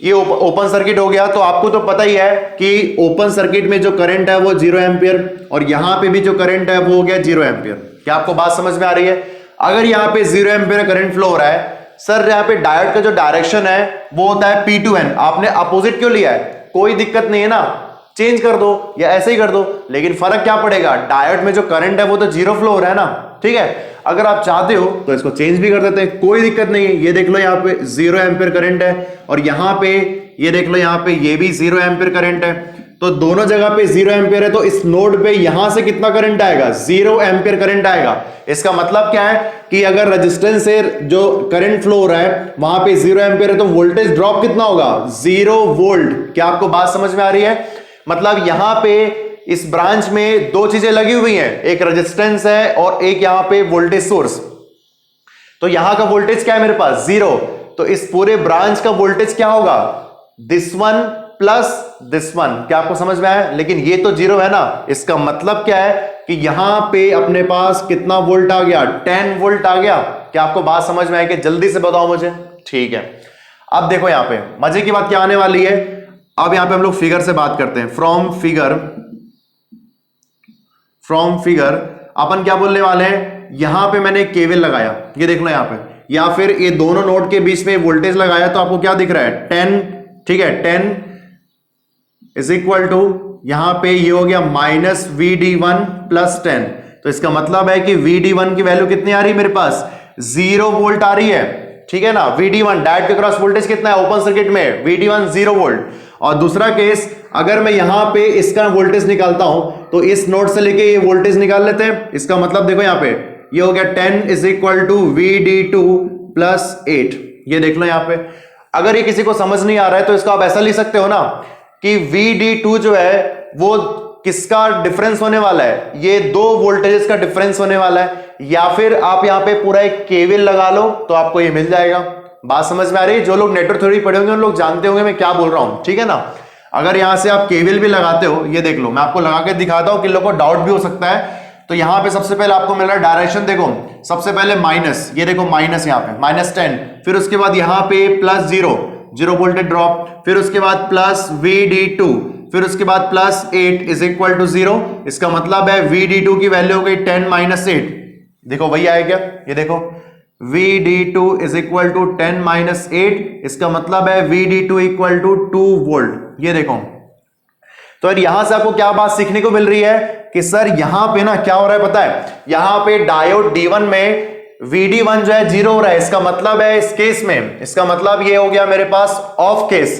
ये ओपन सर्किट हो गया, तो आपको तो पता ही है कि ओपन सर्किट में जो करंट है वो 0 एम्पियर, और यहां पे भी जो करंट है वो हो गया 0 एम्पियर। क्या आपको बात समझ में आ रही है? अगर यहां पे 0 एम्पियर करंट फ्लो हो रहा है, सर यहाँ पे डायोड का जो डायरेक्शन है वो होता है P2N, आपने अपोजिट क्यों लिया है? कोई दिक्कत नहीं है ना, चेंज कर दो या ऐसे ही कर दो, लेकिन फर्क क्या पड़ेगा? डायोड में जो करंट है वो तो 0 फ्लो हो रहा है ना। ठीक है, अगर आप चाहते हो तो इसको चेंज भी कर देते हैं, कोई दिक्कत नहीं है। ये देख लो यहाँ पे 0 एम्पियर करंट है, और यहाँ पे ये देख लो यहाँ पे ये भी 0 एम्पियर करंट है, तो दोनों जगह पे 0 एम्पियर है, तो इस नोड पे यहां से कितना करंट आएगा? 0 एम्पियर करंट आएगा। इसका मतलब क्या है कि अगर रेजिस्टेंस से जो करंट फ्लो हो रहा है वहां पे 0 एम्पियर है, तो वोल्टेज ड्रॉप कितना होगा? 0 वोल्ट। क्या आपको बात समझ में आ रही है? मतलब यहां पे इस ब्रांच में दो चीजें लगी हुई हैं, एक रेजिस्टेंस है और एक यहां पे वोल्टेज सोर्स। तो यहां का वोल्टेज क्या है मेरे पास? 0, तो इस पूरे ब्रांच का वोल्टेज क्या होगा? This one plus this one. क्या आपको समझ में आया? लेकिन ये तो 0 है ना, इसका मतलब क्या है कि यहां पे अपने पास कितना वोल्ट आ गया? 10 वोल्ट आ गया। क्या आपको बात समझ में आई कि जल्दी से बताओ मुझे? ठीक है, अब देखो यहां पे मजे की बात क्या आने वाली है। अब यहां पे हम लोग फिगर से बात करते हैं। फ्रॉम फिगर अपन क्या बोलने वाले हैं? यहां पे मैंने केवीएल लगाया, ये देख लो यहां पे, या फिर ये दोनों नोड के बीच में वोल्टेज लगाया, तो आपको क्या दिख रहा है? 10। ठीक है, 10 इज इक्वल टू, यहां पे ये हो गया माइनस VD1 प्लस 10, तो इसका मतलब है कि VD1 की वैल्यू कितनी आ रही है मेरे पास? 0 वोल्ट आ रही है। ठीक है ना, VD1 डायोड के क्रॉस वोल्टेज कितना है ओपन सर्किट में? VD1 0 volt. और दूसरा केस, अगर मैं यहां पे इसका वोल्टेज निकालता हूं, तो इस नोड से लेके ये वोल्टेज निकाल लेते हैं। इसका मतलब देखो यहां पे ये हो गया 10 is equal to VD2 plus 8। ये देख लो यहां पे, अगर ये किसी को समझ नहीं आ रहा है तो इसको आप ऐसा लिख सकते हो ना कि VD2 जो है वो किसका डिफरेंस होने वाला है? ये दो वोल्टेजेस का डिफरेंस होने वाला है, या फिर आप यहां पे पूरा एक केवीएल लगा लो तो आपको ये मिल जाएगा। बात समझ में आ रही है? जो लोग नेटवर्क थ्योरी पढ़े होंगे उन लोग जानते होंगे मैं क्या बोल रहा हूं। ठीक है ना, अगर यहां से आप केवीएल भी लगाते हो, ये देख लो मैं आपको लगा के दिखाता हूं कि लोगों को डाउट भी हो सकता है। तो यहां पे सबसे पहले आपको मिल रहा है डायरेक्शन, देखो सबसे पहले माइनस, ये देखो माइनस यहां पे -10, फिर उसके बाद यहां पे प्लस 0 वोल्टेज ड्रॉप, फिर उसके बाद प्लस VD2, फिर उसके बाद प्लस 8 इज इक्वल टू 0। इसका मतलब है VD2 की वैल्यू हो गई 10 माइनस 8। देखो वही आया क्या? ये देखो VD2 is equal to 10 minus 8, इसका मतलब है VD2 इक्वल टू 2 वोल्ट। ये देखो, तो यहां से आपको क्या बात सीखने को मिल रही है कि सर यहां पे ना क्या हो रहा है पता है? यहां पे डायोड D1 में VD1 जो है 0 हो रहा है। इसका मतलब है इस केस में, इसका मतलब ये हो गया मेरे पास ऑफ केस,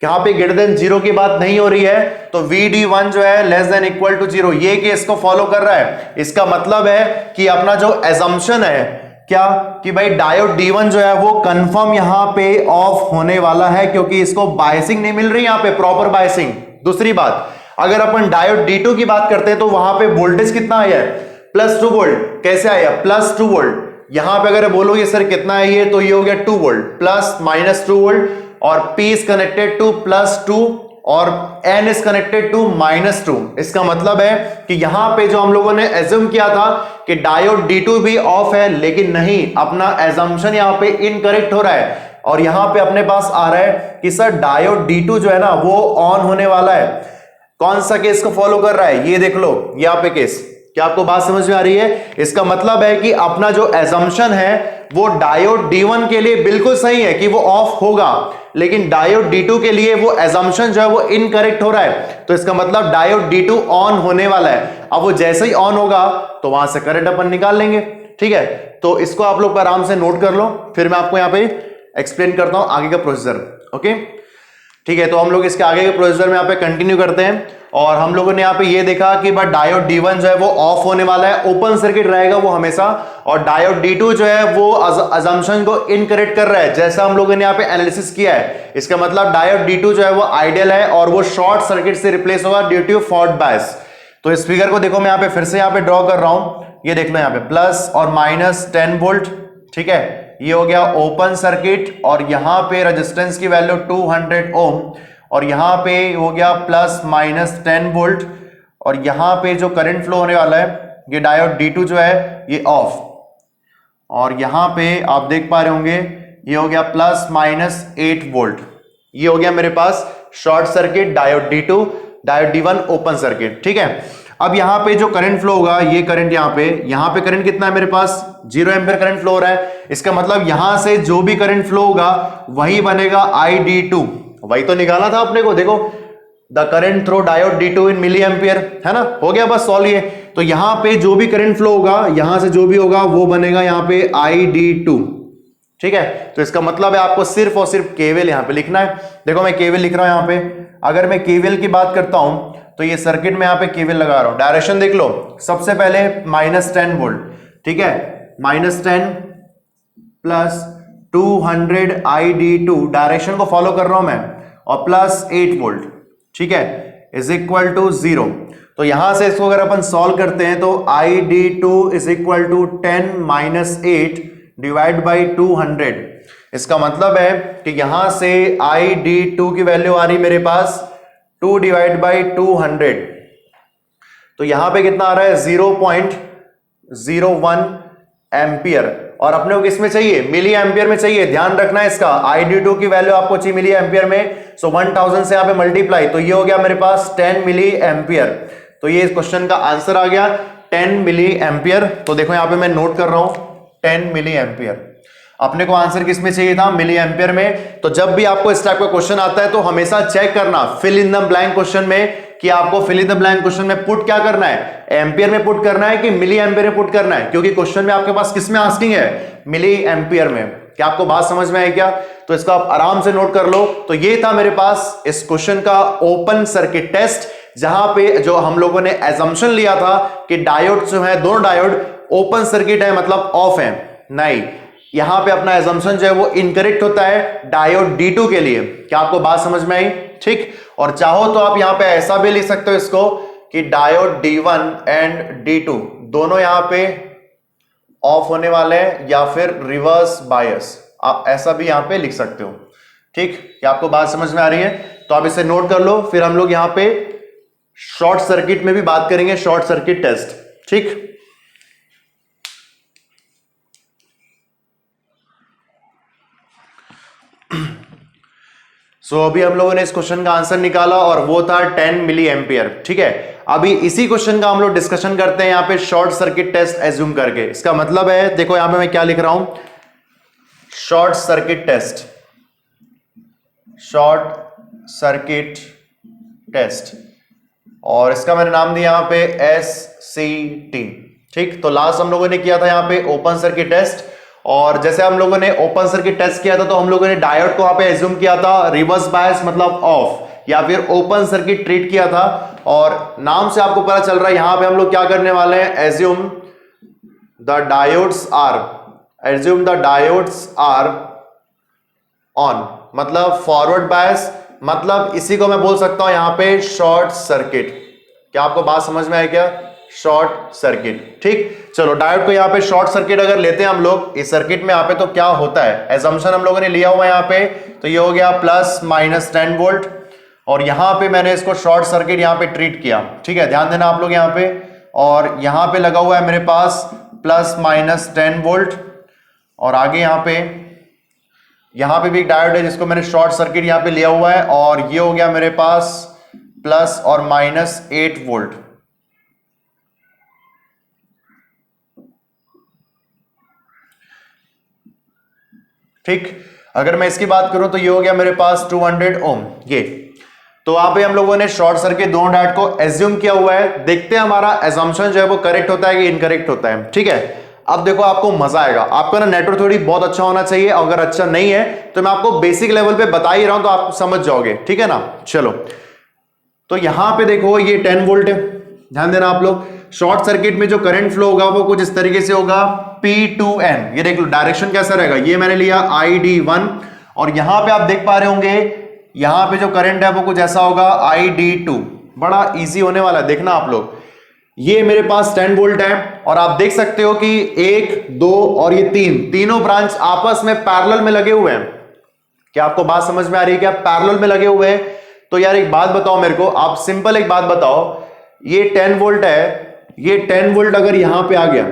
यहां पे ग्रेटर देन 0 की बात नहीं हो रही है, तो VD1 जो है लेस देन इक्वल टू 0, ये केस को फॉलो कर रहा है। इसका मतलब है कि अपना जो एजम्पशन है क्या कि भाई डायोड D1 जो है वो कंफर्म यहां पे ऑफ होने वाला है, क्योंकि इसको बायसिंग नहीं मिल रही यहां पे, प्रॉपर बायसिंग। दूसरी बात, अगर अपन डायोड D2 की बात करते हैं तो वहां पे वोल्टेज कितना आया है, +2 वोल्ट। कैसे आया, +2 वोल्ट। यहां पे अगर बोलोगे सर कितना है ये, तो ये हो गया 2 वोल्ट, प्लस माइनस 2 वोल्ट, और P इज कनेक्टेड टू +2 और N इज कनेक्टेड टू -2। इसका मतलब है कि यहां पे जो हम लोगों ने एज्यूम किया था कि डायोड D2 भी ऑफ है, लेकिन नहीं, अपना एजम्पशन यहां पे इनकरेक्ट हो रहा है, और यहां पे अपने पास आ रहा है कि सर डायोड D2 जो है ना वो ऑन होने वाला है। कौन सा केस को फॉलो कर रहा है, ये देख लो यहां पे केस। क्या आपको बात समझ में आ रही है? इसका मतलब है कि अपना जो एजम्पशन है वो डायोड D1 के लिए बिल्कुल सही है कि वो ऑफ होगा, लेकिन डायोड D2 के लिए वो एजम्पशन जो है वो इनकरेक्ट हो रहा है। तो इसका मतलब डायोड D2 ऑन होने वाला है। अब वो जैसे ही ऑन होगा तो वहां से करंट अपन निकाल लेंगे। ठीक है, तो इसको आप लोग आराम से नोट कर लो, फिर मैं आपको यहां पे एक्सप्लेन करता हूं आगे का प्रोसीजर। ओके, ठीक है, तो हम लोग इसके आगे के प्रोसीजर में यहाँ पे कंटिन्यू करते हैं। और हम लोगों ने यहाँ पे ये देखा कि बट डायोड D1 जो है वो ऑफ होने वाला है, ओपन सर्किट रहेगा वो हमेशा, और डायोड D2 जो है वो अजम्पशन को इनकरेक्ट कर रहा है, जैसा हम लोगों ने यहाँ पे एनालिसिस किया है। इसका मतलब डायोड D2 जो है वो आइडियल है और वो शॉर्ट सर्किट से रिप्लेस होगा ड्यू टू फॉल्ट बायस। तो इस फिगर को देखो, मैं यहाँ पे फिर से यहाँ पे ड्रॉ कर रहा हूं, ये देख लो यहाँ पे प्लस और -10 वोल्ट। ठीक है, ये हो गया ओपन सर्किट, और यहां पे रेजिस्टेंस की वैल्यू 200 ओम, और यहां पे हो गया +-10 वोल्ट, और यहां पे जो करंट फ्लो होने वाला है ये डायोड D2 जो है ये ऑफ, और यहां पे आप देख पा रहे होंगे ये हो गया +-8 वोल्ट। ये हो गया मेरे पास short circuit diode D2, diode D1 open circuit. ठीक है, अब यहां पे जो करंट फ्लो होगा, ये करंट यहां पे करंट कितना है मेरे पास, 0 एम्पीयर करंट फ्लो हो रहा है। इसका मतलब यहां से जो भी करंट फ्लो होगा वही बनेगा ID2, वही तो निकाला था अपने को। देखो, the current through diode D2 in milli ampere, है ना, हो गया बस सॉल्व ये। तो यहां पे जो भी करंट फ्लो होगा, यहां से जो भी होगा वो बनेगा यहां पे ID2। ठीक है, तो इसका मतलब है आपको सिर्फ और सिर्फ केवीएल यहां पे लिखना है। देखो मैं केवीएल लिख रहा हूं यहां पे। अगर मैं केवीएल की बात करता हूं तो ये सर्किट में यहां पे केवीएल लगा रहा हूं। डायरेक्शन देख लो, सबसे पहले -10 वोल्ट, ठीक है, -10 प्लस 200 ID2, डायरेक्शन को फॉलो कर रहा हूं मैं, और +8 वोल्ट, ठीक है, इज इक्वल टू 0। तो यहां से इसको अगर अपन सॉल्व करते हैं तो ID2 is equal to 10 - 8 divide by 200। इसका मतलब है कि यहां से ID2 की वैल्यू आ रही मेरे पास 2 डिवाइड बाई 200। तो यहां पे कितना आ रहा है, 0.01 एम्पियर, और अपने को किसमें चाहिए, मिली एम्पियर में चाहिए। ध्यान रखना है इसका, ID2 की वैल्यू आपको चाहिए मिली एम्पियर में, सो 1000 से यहां पे मल्टीप्लाई, तो ये हो गया मेरे पास 10 मिली एम्पियर। तो ये इस क्वेश्चन का आंसर आ गया 10 मिली एम्पियर। तो देखो यहां पे मैं नोट कर रहा हूं 10 मिली एम्पियर। अपने को आंसर किस में चाहिए था, मिली एम्पियर में। तो जब भी आपको इस टाइप का क्वेश्चन आता है तो हमेशा चेक करना fill in the blank question में, कि आपको fill in the blank question में पुट क्या करना है, एम्पियर में पुट करना है कि मिली एम्पियर में पुट करना है, क्योंकि क्वेश्चन में आपके पास किस में आस्किंग है, मिली एम्पियर में। क्या आपको बात समझ में आई क्या? तो इसको आप आराम से नोट कर लो। तो ये था मेरे पास इस क्वेश्चन का ओपन सर्किट टेस्ट, जहां पे जो हम लोगों ने एजम्पशन लिया था कि डायोड जो है, दोनों डायोड ओपन सर्किट है, मतलब ऑफ है। नहीं, यहां पे अपना एजम्पशन जो है वो इनकरेक्ट होता है डायोड D2 के लिए। क्या आपको बात समझ में आई? ठीक। और चाहो तो आप यहां पे ऐसा भी लिख सकते हो इसको कि डायोड D1 एंड D2 दोनों यहां पे ऑफ होने वाले हैं, या फिर रिवर्स बायस, आप ऐसा भी यहां पे लिख सकते हो। ठीक, क्या आपको बात समझ में आ रही है? तो आप इसे नोट कर लो, फिर हम लोग यहां पे शॉर्ट सर्किट में भी बात करेंगे, शॉर्ट सर्किट टेस्ट। ठीक, सो अभी हम लोगों ने इस क्वेश्चन का आंसर निकाला और वो था 10 मिली एम्पियर। ठीक है, अभी इसी क्वेश्चन का हम लोग डिस्कशन करते हैं यहां पे शॉर्ट सर्किट टेस्ट एज्यूम करके। इसका मतलब है, देखो यहां पे मैं क्या लिख रहा हूं, short circuit test, short circuit test, और इसका मैंने नाम दिया यहां पे SCT। ठीक, तो लास्ट हम लोगों ने किया था यहां पे ओपन सर्किट टेस्ट, और जैसे हम लोगों ने ओपन सर्किट टेस्ट किया था तो हम लोगों ने डायोड को वहां पे एज्यूम किया था रिवर्स बायस, मतलब ऑफ, या फिर ओपन सर्किट ट्रीट किया था। और नाम से आपको पता चल रहा है यहां पे हम लोग क्या करने वाले हैं, assume the diodes are assume the diodes are on, मतलब फॉरवर्ड बायस, मतलब इसी को मैं बोल सकता हूं यहां पे शॉर्ट सर्किट। क्या आपको बात समझ में आई क्या? Short circuit. ठीक, चलो डायोड को यहां पे शॉर्ट सर्किट अगर लेते हैं हम लोग इस सर्किट में, यहां पे तो क्या होता है, एजम्पशन हम लोगों ने लिया हुआ है यहां पे, तो ये हो गया प्लस माइनस 10 वोल्ट, और यहां पे मैंने इसको शॉर्ट सर्किट यहां पे ट्रीट किया। ठीक है, ध्यान देना आप लोग यहां पे, और यहां पे लगा हुआ है मेरे पास प्लस माइनस 10 वोल्ट, और आगे यहां पे भी एक डायोड है जिसको मैंने शॉर्ट सर्किट यहां पे लिया हुआ है, और ये हो गया मेरे पास प्लस और माइनस 8 वोल्ट। ठीक, अगर मैं इसकी बात करूं तो ये हो गया मेरे पास 200 ओम। ये तो वहां पे हम लोगों ने शॉर्ट सर्किट दोनों डायोड को एज्यूम किया हुआ है। देखते हैं हमारा एजम्पशन जो है वो करेक्ट होता है कि इनकरेक्ट होता है। ठीक है, अब देखो आपको मजा आएगा, आपका ना नेटवर्क थोड़ी बहुत अच्छा होना चाहिए, अगर अच्छा नहीं है तो मैं आपको बेसिक लेवल पे बता ही रहा हूं तो आप समझ जाओगे। ठीक है ना, चलो तो यहां पे देखो ये 10 वोल्ट है, ध्यान देना आप लोग। शॉर्ट सर्किट में जो करंट फ्लो होगा वो कुछ इस तरीके से होगा P2N, ये देख लो डायरेक्शन कैसा रहेगा, ये मैंने लिया ID1, और यहां पे आप देख पा रहे होंगे यहां पे जो करंट है वो कुछ ऐसा होगा ID2। बड़ा इजी होने वाला है, देखना आप लोग। ये मेरे पास 10 वोल्ट है, और आप देख सकते हो कि 1 2 और ये तीनों ब्रांच आपस में पैरेलल में लगे हुए हैं। क्या आपको बात समझ में आ रही है? क्या पैरेलल में लगे हुए हैं? तो यार एक बात बताओ मेरे को, आप सिंपल एक बात बताओ, ये 10 वोल्ट है, ये 10 वोल्ट अगर यहां पे आ गया,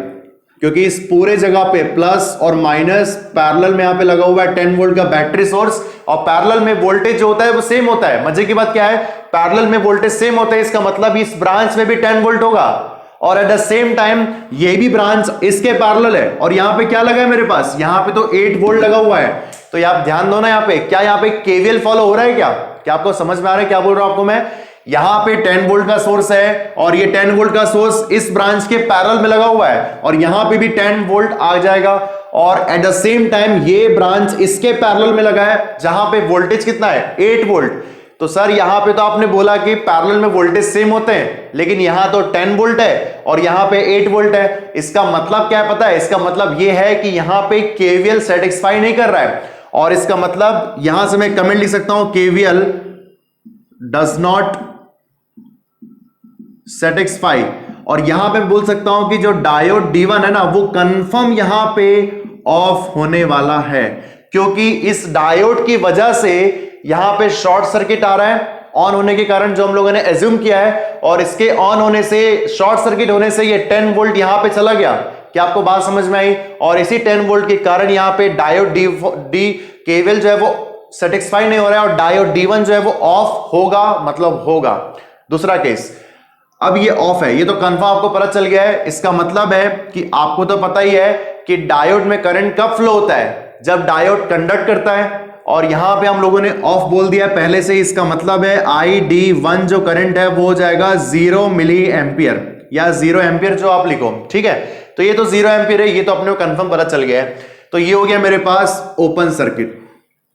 क्योंकि इस पूरे जगह पे प्लस और माइनस पैरेलल में यहां पे लगा हुआ है 10 वोल्ट का बैटरी सोर्स, और पैरेलल में वोल्टेज जो होता है वो सेम होता है। मजे की बात क्या है, पैरेलल में वोल्टेज सेम होता है, इसका मतलब इस ब्रांच में भी 10 वोल्ट होगा, और एट द सेम टाइम ये भी ब्रांच इसके पैरेलल है, और यहां पे क्या लगा है मेरे पास, यहां पे तो 8 वोल्ट लगा हुआ है। तो आप ध्यान दो ना, यहां पे क्या, यहां पे केवीएल फॉलो हो रहा है क्या? क्या आपको समझ में आ रहा है क्या बोल रहा हूं आपको मैं? यहां पे 10 वोल्ट का सोर्स है, और ये 10 वोल्ट का सोर्स इस ब्रांच के पैरेलल में लगा हुआ है, और यहां पे भी 10 वोल्ट आ जाएगा, और एट द सेम टाइम ये ब्रांच इसके पैरेलल में लगा है जहां पे वोल्टेज कितना है, 8 वोल्ट। तो सर यहां पे तो आपने बोला कि पैरेलल में वोल्टेज सेम होते हैं, लेकिन यहां तो 10 वोल्ट है और यहां पे 8 वोल्ट है। इसका मतलब क्या है पता है? इसका मतलब यह है कि यहां पे केवीएल सेटिस्फाई नहीं कर रहा है, और इसका मतलब यहां से मैं कमेंट लिख सकता हूं, केवीएल डज नॉट सेटिस्फाई। और यहां पे बोल सकता हूं कि जो डायोड D1 है ना, वो कंफर्म यहां पे ऑफ होने वाला है, क्योंकि इस डायोड की वजह से यहां पे शॉर्ट सर्किट आ रहा है ऑन होने के कारण, जो हम लोगों ने एज्यूम किया है, और इसके ऑन होने से, शॉर्ट सर्किट होने से ये 10 वोल्ट यहां पे चला गया। क्या आपको बात समझ में आई? और इसी 10 वोल्ट के कारण यहां पे डायोड डी केवीएल जो है वो सेटिस्फाई नहीं हो रहा है, और डायोड D1 जो है वो ऑफ होगा, मतलब होगा। दूसरा केस, अब ये ऑफ है, ये तो कंफर्म आपको पता चल गया है। इसका मतलब है कि आपको तो पता ही है कि डायोड में करंट कब फ्लो होता है, जब डायोड कंडक्ट करता है, और यहां पे हम लोगों ने ऑफ बोल दिया पहले से। इसका मतलब है ID1 जो करंट है वो हो जाएगा 0 मिली एम्पियर, या 0 एम्पियर जो आप लिखो। ठीक है, तो ये तो 0 एम्पियर है, ये तो अपने को कंफर्म पता चल गया है। तो ये हो गया मेरे पास ओपन सर्किट।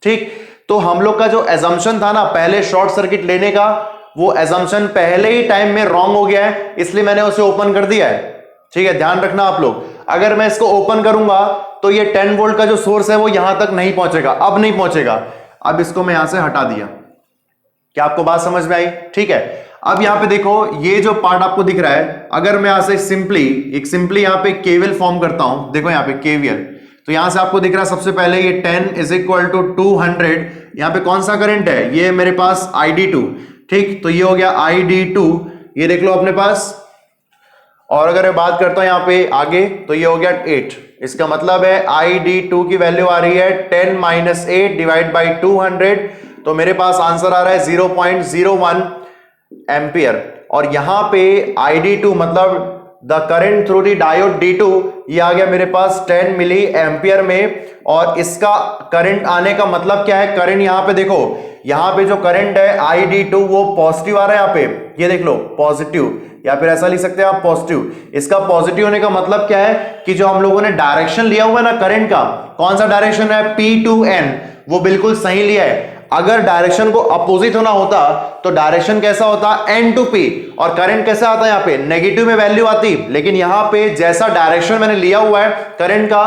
ठीक, तो हम लोग का जो एजम्पशन था ना पहले शॉर्ट सर्किट लेने का, वो एजम्पशन पहले ही टाइम में रॉन्ग हो गया है, इसलिए मैंने उसे ओपन कर दिया है। ठीक है, ध्यान रखना आप लोग, अगर मैं इसको ओपन करूंगा तो ये 10 वोल्ट का जो सोर्स है वो यहां तक नहीं पहुंचेगा, अब नहीं पहुंचेगा। अब इसको मैं यहां से हटा दिया। क्या आपको बात समझ में आई? ठीक है, अब यहां पे देखो ये जो पार्ट आपको दिख रहा है, अगर मैं यहां से सिंपली यहां पे केवीएल फॉर्म करता हूं, देखो यहां पे केवीएल, तो यहां से आपको दिख रहा है सबसे पहले ये 10 = 200, यहां पे कौन सा करंट है, ये मेरे पास ID2। ठीक, तो ये हो गया ID2, ये देख लो अपने पास। और अगर मैं बात करता हूं यहां पे आगे, तो ये हो गया 8। इसका मतलब है ID2 की वैल्यू आ रही है 10 - 8 / 200, तो मेरे पास आंसर आ रहा है 0.01 एम्पियर। और यहां पे ID2 मतलब the current through the diode D2, ये आ गया मेरे पास 10 मिली एम्पियर में। और इसका करंट आने का मतलब क्या है, करंट यहां पे देखो, यहां पे जो करंट है ID2 वो पॉजिटिव आ रहा है यहां पे, ये देख लो पॉजिटिव, या फिर ऐसा लिख सकते हैं आप पॉजिटिव। इसका पॉजिटिव होने का मतलब क्या है कि जो हम लोगों ने डायरेक्शन लिया हुआ है ना करंट का, कौन सा डायरेक्शन है, P2N, वो बिल्कुल सही लिया है। अगर डायरेक्शन को अपोजिट होना होता तो डायरेक्शन कैसा होता, N to P, और करंट कैसा आता है यहाँ पे, नेगेटिव में वैल्यू आती। लेकिन यहाँ पे जैसा डायरेक्शन मैंने लिया हुआ है करंट का,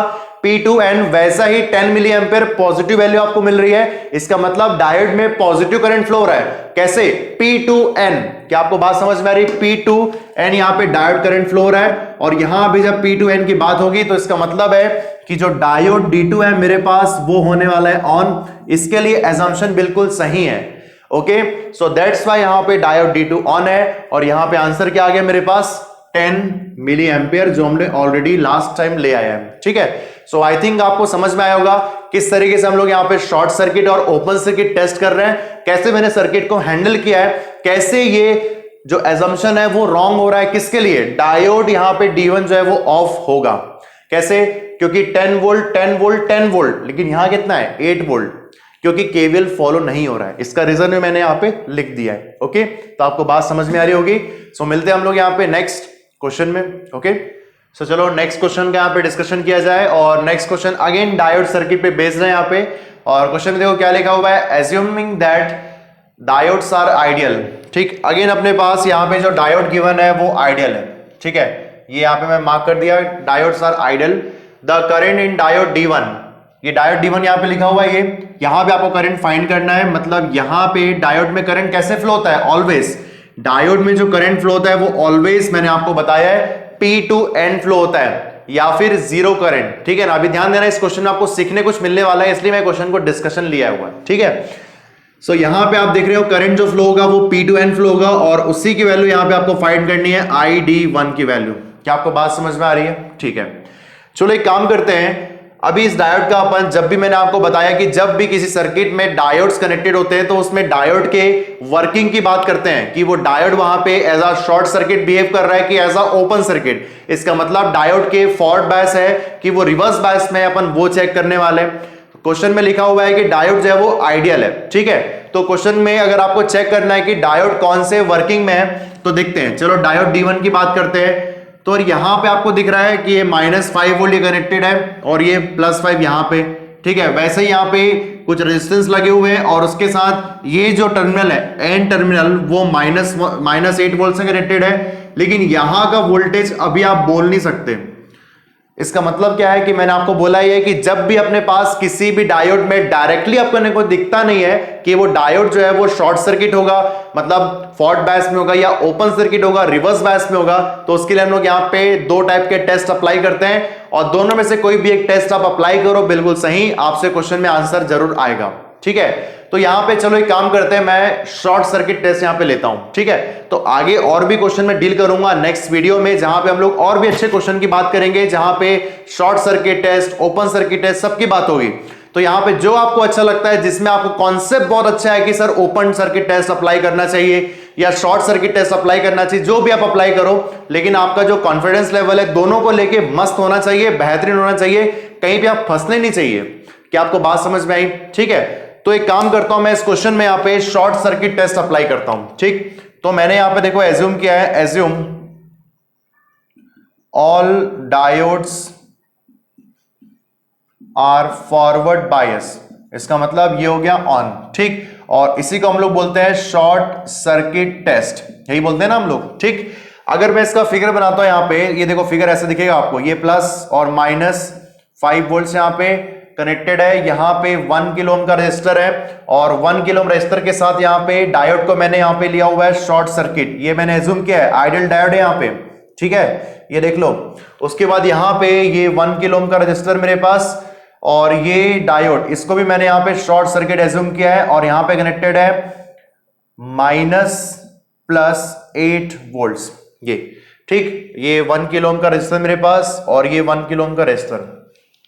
P2N, वैसा ही 10 मिली एम्पियर पॉजिटिव वैल्यू आपको मिल रही है। इसका मतलब डायोड में पॉजिटिव करंट फ्लो हो रहा है। कैसे? P2N, क्या आपको बात समझ में आ रही है? P2N यहां पे डायोड करंट फ्लो हो रहा है, और यहां भी जब P2N की बात होगी तो इसका मतलब है कि जो डायोड D2 है मेरे पास वो होने वाला है ऑन। इसके लिए एजम्पशन बिल्कुल सही है। ओके, सो दैट्स वाई यहां पे डायोड D2 ऑन है, और यहां पे आंसर क्या आ गया मेरे पास? 10 मिली एम्पियर, जो हमने ऑलरेडी लास्ट टाइम ले आया है। ठीक है, सो आई थिंक आपको समझ में आया होगा किस तरीके से हम लोग यहां पे शॉर्ट सर्किट और ओपन सर्किट टेस्ट कर रहे हैं, कैसे मैंने सर्किट को हैंडल किया है, कैसे ये जो एजम्पशन है वो रॉन्ग हो रहा है। किसके लिए? डायोड यहां पे D1 जो है वो ऑफ होगा। कैसे? क्योंकि 10 वोल्ट 10 वोल्ट 10 वोल्ट, लेकिन यहां कितना है? 8 वोल्ट, क्योंकि केवीएल फॉलो नहीं हो रहा है। इसका रीजन भी मैंने यहां पे लिख दिया है। ओके, तो आपको बात समझ में आ रही होगी। सो मिलते हैं हम लोग यहां पे नेक्स्ट क्वेश्चन में। ओके, सो चलो नेक्स्ट क्वेश्चन का यहां पे डिस्कशन किया जाए, और next question again diode circuit पे बेस्ड है यहां पे। और क्वेश्चन में देखो क्या लिखा हुआ है, assuming that diodes are ideal. ठीक, अगेन अपने पास यहां पे जो डायोड गिवन है वो आइडियल है। ठीक है, ये यहां पे मैं मार्क कर दिया, diodes are ideal. The current in diode D1, ये डायोड D1 यहां पे लिखा हुआ है, ये यहां पे आपको करंट फाइंड करना है। मतलब यहां पे डायोड में करंट कैसे फ्लो होता है? ऑलवेज डायोड में जो करंट फ्लो होता है वो ऑलवेज मैंने आपको बताया है P2N फ्लो होता है, या फिर जीरो करंट। ठीक है ना, अभी ध्यान देना, इस क्वेश्चन में आपको सीखने कुछ मिलने वाला है, इसलिए मैं क्वेश्चन को डिस्कशन लिया हुआ है। ठीक है, सो यहां पे आप देख रहे हो करंट जो फ्लो होगा वो P2N फ्लो होगा, और उसी की वैल्यू यहां पे आपको फाइंड करनी है ID1 की वैल्यू। क्या आपको बात समझ में आ रही है? ठीक है, चलो एक काम करते हैं, अभी इस डायोड का अपन, जब भी मैंने आपको बताया कि जब भी किसी सर्किट में डायोड्स कनेक्टेड होते हैं तो उसमें डायोड के वर्किंग की बात करते हैं कि वो डायोड वहां पे as a short circuit behave कर रहा है कि एज अ ओपन सर्किट। इसका मतलब डायोड के फॉरवर्ड बायस है कि वो रिवर्स बायस में, अपन वो चेक करने वाले। क्वेश्चन में लिखा हुआ है कि डायोड जो है वो आइडियल है। ठीक है, तो क्वेश्चन में अगर आपको चेक करना है कि डायोड कौन से वर्किंग में है तो देखते हैं। चलो डायोड D1 की बात करते हैं, तो यहां पे आपको दिख रहा है कि ये -5 वोल्ट ये कनेक्टेड है, और ये +5 यहां पे। ठीक है, वैसे ही यहां पे कुछ रेजिस्टेंस लगे हुए हैं, और उसके साथ ये जो टर्मिनल है एन टर्मिनल वो -8 वोल्ट से कनेक्टेड है। लेकिन यहां का वोल्टेज अभी आप बोल नहीं सकते। इसका मतलब क्या है कि मैंने आपको बोला ये कि जब भी अपने पास किसी भी डायोड में डायरेक्टली अपने को दिखता नहीं है कि वो डायोड जो है वो शॉर्ट सर्किट होगा, मतलब फॉरवर्ड बायस में होगा या ओपन सर्किट होगा, रिवर्स बायस में होगा, तो उसके लिए हम लोग यहाँ पे दो टाइप के टेस्ट अप्लाई करते हैं, और दोनों में से कोई भी एक टेस्ट आप अप्लाई करो, बिल्कुल सही आपसे क्वेश्चन में आंसर जरूर आएगा। ठीक है, तो यहां पे चलो एक काम करते हैं, मैं शॉर्ट सर्किट टेस्ट यहां पे लेता हूं। ठीक है, तो आगे और भी क्वेश्चन में डील करूंगा नेक्स्ट वीडियो में, जहां पे हम लोग और भी अच्छे क्वेश्चन की बात करेंगे, जहां पे short circuit test, open circuit test सबकी बात होगी। तो यहां पे जो आपको अच्छा लगता है, जिसमें आपको कॉन्सेप्ट बहुत अच्छा है कि sir open circuit test apply करना चाहिए या शॉर्ट सर्किट टेस्ट अप्लाई करना चाहिए, जो भी आप अप्लाई करो, लेकिन आपका जो कॉन्फिडेंस लेवल है दोनों को लेके मस्त होना चाहिए, बेहतरीन होना चाहिए, कहीं भी आप फंसने नहीं चाहिए। क्या आपको बात समझ में आई? ठीक है, तो एक काम करता हूं मैं इस क्वेश्चन में यहां पे शॉर्ट सर्किट टेस्ट अप्लाई करता हूं। ठीक, तो मैंने यहां पे देखो एज्यूम किया है, assume all diodes are forward bias. इसका मतलब ये हो गया ऑन। ठीक, और इसी को हम लोग बोलते हैं शॉर्ट सर्किट टेस्ट, यही बोलते हैं ना हम लोग। ठीक, अगर मैं इसका फिगर बनाता हूं यहां पे, ये देखो फिगर ऐसे दिखेगा आपको, ये प्लस और -5 वोल्ट यहां पे कनेक्टेड है, यहां पे 1 किलो ओम का रेजिस्टर है, और 1 किलो ओम रेजिस्टर के साथ यहां पे डायोड को मैंने यहां पे लिया हुआ है शॉर्ट सर्किट। ये मैंने एज्यूम किया है आइडियल डायोड है यहां पे। ठीक है, ये देख लो। उसके बाद यहां पे ये 1 किलो ओम का रेजिस्टर मेरे पास, और ये डायोड, इसको भी मैंने यहां पे शॉर्ट सर्किट एज्यूम किया है, और यहां पे कनेक्टेड है -+8 वोल्ट्स ये। ठीक, ये 1 किलो ओम का रेजिस्टर मेरे पास, और ये 1 किलो ओम का रेजिस्टर।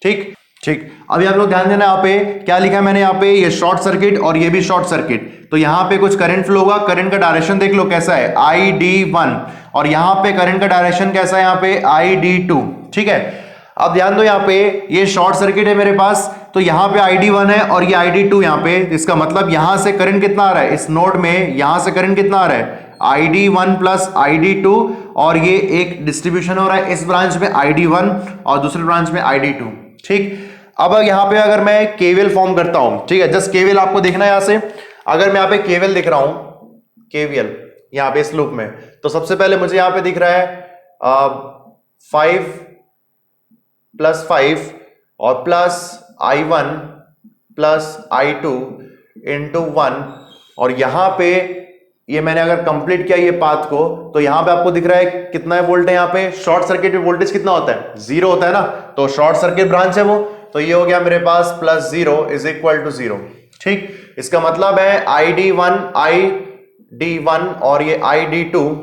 ठीक ठीक, अभी आप लोग ध्यान देना, यहाँ पे क्या लिखा है मैंने, यहाँ पे ये शॉर्ट सर्किट और ये भी शॉर्ट सर्किट, तो यहाँ पे कुछ करंट फ्लो होगा, करंट का डायरेक्शन देख लो कैसा है ID1, और यहाँ पे करंट का डायरेक्शन कैसा है, यहाँ पे ID2। ठीक है, अब ध्यान दो, यहाँ पे ये शॉर्ट सर्किट है मेरे पास, तो यहाँ पे ID1 है और ये ID2 यहाँ पे, इसका मतलब यहां से करंट कितना आ रहा है इस नोड में, यहां से करंट कितना आ रहा है ID1 प्लस ID2, और ये एक डिस्ट्रीब्यूशन हो रहा है इस ब्रांच में ID1 और दूसरे ब्रांच में ID2। ठीक, अब यहां पे अगर मैं केवीएल फॉर्म करता हूं, ठीक है, जस्ट केवीएल आपको देखना है यहां से, अगर मैं यहां पे केवीएल दिख रहा हूं, केवीएल यहां पे इस लूप में, तो सबसे पहले मुझे यहां पे दिख रहा है 5 + 5 और plus I1 plus I2 into 1, और यहां पे ये मैंने अगर कंप्लीट किया ये पाथ को, तो यहां पे आपको दिख रहा है कितना है वोल्ट है, यहां पे शॉर्ट सर्किट में वोल्टेज कितना होता है, 0 होता है ना, तो शॉर्ट सर्किट ब्रांच है वो, तो ये हो गया मेरे पास प्लस 0 इज इक्वल टू 0। ठीक, इसका मतलब है ID1 और ये ID2,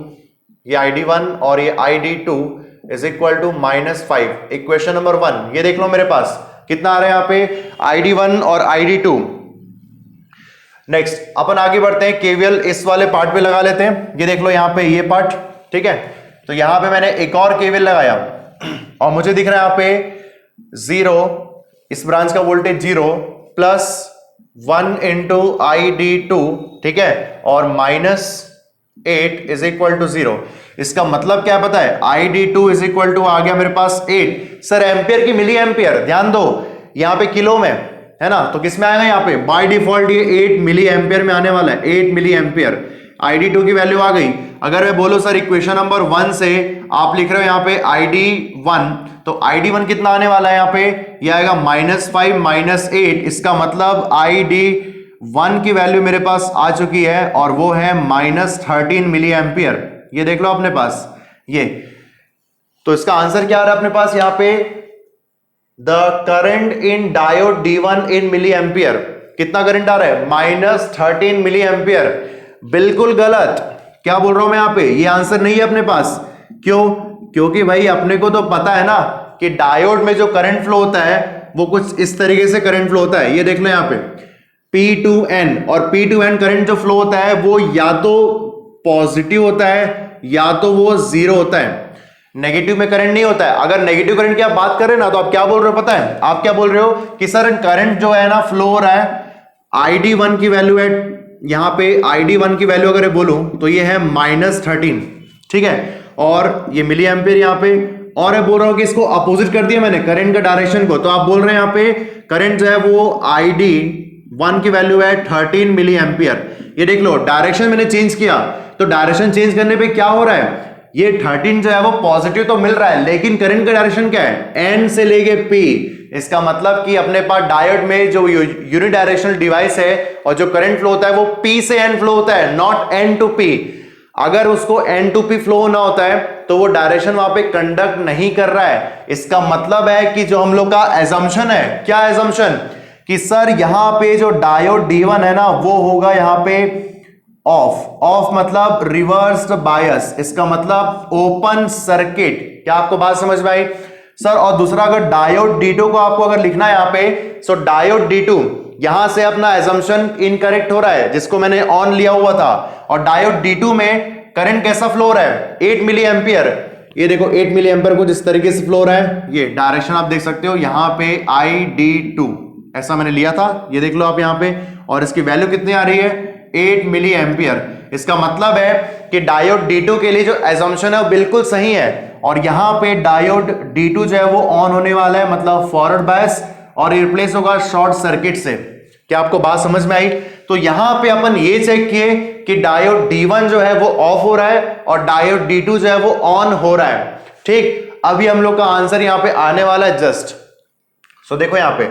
ये ID1 और ये ID2 is equal to -5। Equation number 1 ये देख लो मेरे पास कितना आ रहा है यहाँ पे, ID1 और ID2। नेक्स्ट अपन आगे बढ़ते हैं, केवीएल इस वाले पार्ट पे लगा लेते हैं। ये देख लो यहाँ पे ये पार्ट, ठीक है, तो यहां पे मैंने एक और केवीएल लगाया और मुझे दिख रहा है यहाँ पे 0, इस ब्रांच का वोल्टेज 0 प्लस 1 इंटू ID2, ठीक है, और -8 इज इक्वल टू 0। इसका मतलब क्या पता है, ID2 इज इक्वल टू आ गया मेरे पास 8। सर एम्पियर की मिली एम्पियर, ध्यान दो यहां पे किलो में है ना, तो किस में आएगा यहाँ पे बाय डिफॉल्ट ये 8 मिली एम्पियर में आने वाला है, 8 मिली एम्पियर। ID2 की वैल्यू आ गई। अगर मैं बोलो सर इक्वेशन नंबर 1 से आप लिख रहे हो यहाँ पे ID1, तो ID1 कितना आने वाला है यहाँ पे, ये आएगा -5 -8। इसका मतलब ID1 की वैल्यू मेरे पास आ चुकी है और वो है -13 मिली एम्पियर। ये देख लो अपने पास ये, तो इसका आंसर क्या आ रहा है अपने पास यहाँ पे, the current in diode D1 in milli ampere. कितना करंट आ रहा है, -13 मिली एम्पियर। बिल्कुल गलत, क्या बोल रहा हूं मैं यहाँ पे, ये आंसर नहीं है अपने पास। क्यों, क्योंकि भाई अपने को तो पता है ना कि डायोड में जो करंट फ्लो होता है वो कुछ इस तरीके से करंट फ्लो होता है। ये देख लो यहाँ पे P2N, और P2N करंट जो फ्लो होता है वो या तो पॉजिटिव होता है या तो वो 0 होता है, नेगेटिव में करंट नहीं होता है। अगर नेगेटिव करंट की आप बात करें ना, तो आप क्या बोल रहे हो पता है, आप क्या बोल रहे हो कि सर करंट जो है ना फ्लो हो रहा है, ID1 की वैल्यू है यहां पे, ID1 की वैल्यू अगर बोलूं तो ये है -13, ठीक है, और ये मिली एम्पियर यहां पे, और मैं बोल रहा हूं कि इसको अपोजिट कर दिया मैंने करंट का डायरेक्शन को, तो आप बोल रहे हैं यहां पे करंट जो है वो ID1 की वैल्यू है 13 मिली एम्पियर। ये देख लो डायरेक्शन मैंने चेंज किया, तो डायरेक्शन चेंज करने पे क्या हो रहा है, ये 13 जो है वो पॉजिटिव तो मिल रहा है, लेकिन करंट का डायरेक्शन क्या है, N से लेके P। इसका मतलब कि अपने पास डायोड में जो यूनि डायरेक्शनल डिवाइस है और जो करंट फ्लो होता है वो P से N फ्लो होता है, नॉट N to P। अगर उसको N to P फ्लो होना होता है तो वो डायरेक्शन वहां पे कंडक्ट नहीं कर रहा है। इसका मतलब है कि जो हम लोग का एजम्पशन है, क्या एजम्पशन, कि सर यहां पे जो डायोड D1 है ना वो होगा यहां पे ऑफ मतलब रिवर्स्ड बायस, इसका मतलब ओपन सर्किट। क्या आपको बात समझ में आई सर? और दूसरा अगर डायोड D2 को आपको अगर लिखना है यहां पे, सो डायोड D2 यहां से अपना एजम्पशन इनकरेक्ट हो रहा है जिसको मैंने ऑन लिया हुआ था, और डायोड D2 में करंट कैसा फ्लो हो रहा है, 8 मिली एम्पियर। ये देखो 8 मिली एम्पियर को जिस तरीके से फ्लो हो रहा है, ये डायरेक्शन आप देख सकते हो यहां पे ID2 ऐसा मैंने लिया था, ये देख लो आप यहां पे, और इसकी वैल्यू कितनी आ रही है, 8 मिली एम्पियर। इसका मतलब है कि डायोड D2 के लिए जो एजम्पशन है वो बिल्कुल सही है, और यहां पे डायोड D2 जो है वो ऑन होने वाला है, मतलब फॉरवर्ड बायस, और रिप्लेस होगा शॉर्ट सर्किट से। क्या आपको बात समझ में आई? तो यहां पे अपन ये चेक किए कि डायोड D1 जो है वो ऑफ हो रहा है और डायोड D2 जो है वो ऑन हो रहा है। ठीक, अभी हम लोग का आंसर यहां पे आने वाला है जस्ट। सो देखो यहां पे,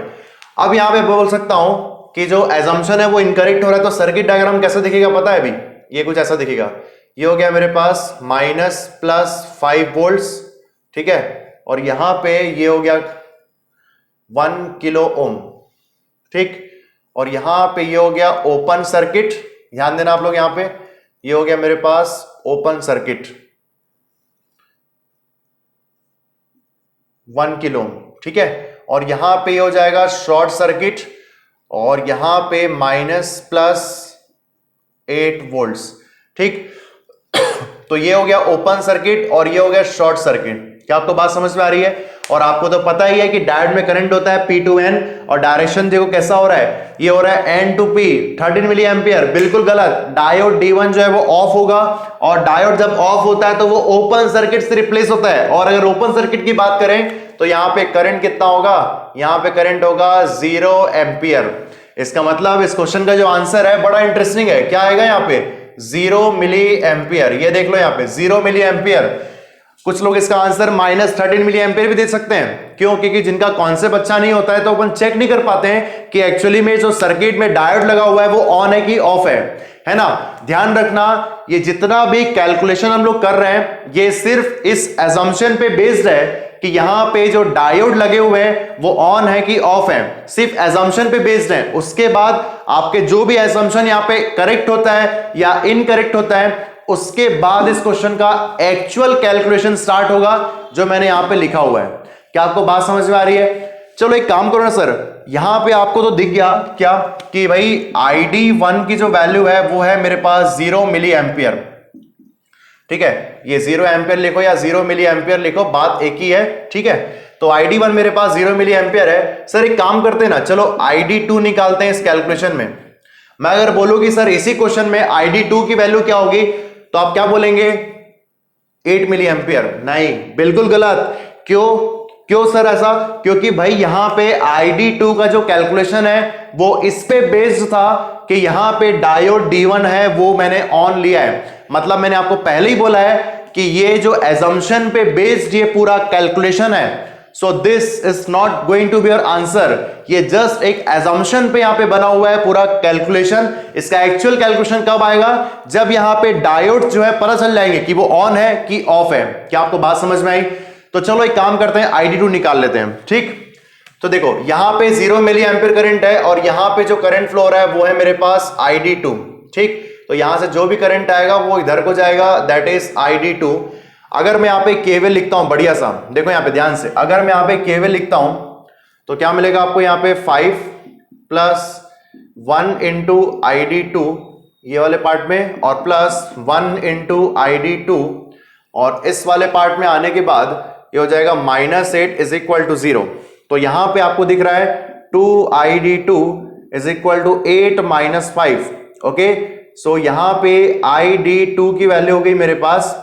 अब यहां पे बोल सकता हूं कि जो एजम्पशन है वो इनकरेक्ट हो रहा है, तो सर्किट डायग्राम कैसे दिखेगा पता है? अभी ये कुछ ऐसा दिखेगा, ये हो गया मेरे पास -+5 वोल्ट्स, ठीक है, और यहां पे ये हो गया 1 किलो ओम, ठीक, और यहां पे ये हो गया ओपन सर्किट। ध्यान देना आप लोग, यहां पे ये हो गया मेरे पास ओपन सर्किट 1 किलो ओम, ठीक है, और यहां पे ये हो जाएगा शॉर्ट सर्किट, और यहां पे -+8 वोल्ट्स, ठीक। तो ये हो गया ओपन सर्किट और ये हो गया शॉर्ट सर्किट। क्या आपको बात समझ में आ रही है? और आपको तो पता ही है कि डायोड में करंट होता है P2N, और डायरेक्शन देखो कैसा हो रहा है, ये हो रहा है N to P 13 milli ampere. बिल्कुल गलत, डायोड D1 जो है वो ऑफ होगा, और डायोड जब ऑफ होता है तो वो ओपन सर्किट से रिप्लेस होता है। और अगर ओपन सर्किट की बात करें तो यहां पे करंट कितना होगा, यहां पे करंट होगा 0 एम्पियर। इसका मतलब इस क्वेश्चन का जो आंसर है बड़ा इंटरेस्टिंग है, क्या आएगा यहाँ पे 0 मिली एम्पियर। ये देख लो यहाँ पे 0 मिली एम्पियर। कुछ लोग इसका आंसर -13 मिली एम्पियर भी दे सकते हैं। क्यों? क्योंकि जिनका कॉन्सेप्ट अच्छा नहीं होता है तो अपन चेक नहीं कर पाते हैं कि एक्चुअली में जो सर्किट में डायोड लगा हुआ है वो ऑन है कि ऑफ है ना। ध्यान रखना, ये जितना भी कैलकुलेशन हम लोग कर रहे हैं ये सिर्फ इस एजम्पशन पे बेस्ड है कि यहां पे जो डायोड लगे हुए हैं वो ऑन है कि ऑफ है, सिर्फ एजम्पशन पे बेस्ड है। उसके बाद आपके जो भी एजम्पशन यहां पे करेक्ट होता है या इनकरेक्ट होता है उसके बाद इस क्वेश्चन का एक्चुअल कैलकुलेशन स्टार्ट होगा जो मैंने यहां पे लिखा हुआ है। क्या आपको बात समझ में आ रही है? चलो एक काम करो ना सर, यहां पे आपको तो दिख गया क्या कि भाई ID1 की जो वैल्यू है वो है मेरे पास 0 मिली एम्पियर। ठीक है, ये 0 एम्पियर लिखो या 0 मिली एम्पियर लिखो, बात एक ही है। ठीक है, तो ID1 मेरे पास 0 मिली एम्पियर है। सर एक काम करते हैं ना, चलो ID2 निकालते हैं इस कैलकुलेशन में। मैं अगर बोलूं कि सर इसी क्वेश्चन में ID2 की वैल्यू क्या होगी तो आप क्या बोलेंगे? 8 मिली एम्पियर। नहीं, बिल्कुल गलत। क्यों सर ऐसा? क्योंकि भाई यहां पे ID2 का जो कैलकुलेशन है वो इस पे बेस्ड था कि यहां पे डायोड D1 है वो मैंने ऑन लिया है। मतलब मैंने आपको पहले ही बोला है कि ये जो एजम्पशन पे बेस्ड ये पूरा कैलकुलेशन है, so this is not going to be your answer. ये जस्ट एक एजम्पशन पे यहां पे बना हुआ है पूरा कैलकुलेशन। इसका एक्चुअल कैलकुलेशन कब आएगा? जब यहां पे डायोड जो है पता चल जाएंगे कि वो ऑन है कि ऑफ है। क्या आपको बात समझ में आई? तो चलो एक काम करते हैं, ID2 निकाल लेते हैं। ठीक, तो देखो यहां पे 0 मिली एम्पियर करंट है और यहां पे जो करंट फ्लो हो रहा है वो है मेरे पास ID2। ठीक, तो यहां से जो भी करंट आएगा वो इधर को जाएगा, दैट इज ID2। अगर मैं यहां पे KVL लिखता हूं बढ़िया सा, देखो यहां पे ध्यान से, अगर मैं यहां पे KVL लिखता हूं तो क्या मिलेगा आपको? यहां पे 5 + 1 इंटू ID2 ये वाले पार्ट में और +1 इंटू ID2, और इस वाले पार्ट में आने के बाद ये हो जाएगा -8 इज इक्वल टू 0। तो यहां पे आपको दिख रहा है 2ID2 is equal to 8 - 5। Okay, so यहां पे ID2 की वैल्यू हो गई मेरे पास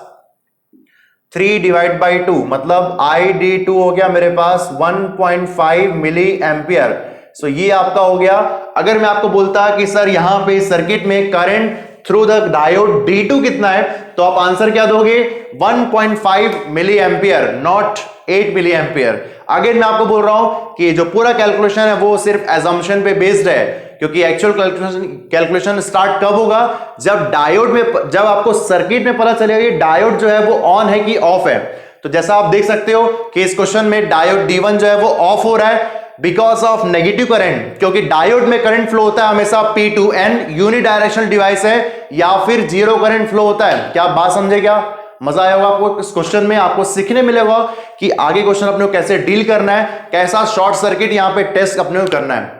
3/2, मतलब ID2 हो गया मेरे पास 1.5 मिली एम्पियर। सो ये आपका हो गया। अगर मैं आपको बोलता कि सर यहां पे सर्किट में current through the diode D2 कितना है तो आप आंसर क्या दोगे? 1.5 milli ampere, not 8 milli ampere. अगर मैं आपको बोल रहा हूं कि जो पूरा कैलकुलेशन है वो सिर्फ एजम्पशन पे बेस्ड है, क्योंकि एक्चुअल कैलकुलेशन स्टार्ट कब होगा? जब डायोड में, जब आपको सर्किट में पता चलेगा कि डायोड जो है वो ऑन है कि ऑफ है। तो जैसा आप देख सकते हो कि इस क्वेश्चन में डायोड D1 जो है वो ऑफ हो रहा है बिकॉज ऑफ नेगेटिव करंट, क्योंकि डायोड में करंट फ्लो होता है हमेशा P2N, यूनिडायरेक्शनल डिवाइस है, या फिर जीरो करंट फ्लो होता है। क्या आप बात समझे? क्या मजा आया होगा आपको इस क्वेश्चन में? आपको सीखने मिलेगा कि आगे क्वेश्चन अपने को कैसे डील करना है, कैसा शॉर्ट सर्किट यहां पे टेस्ट अपने को करना है।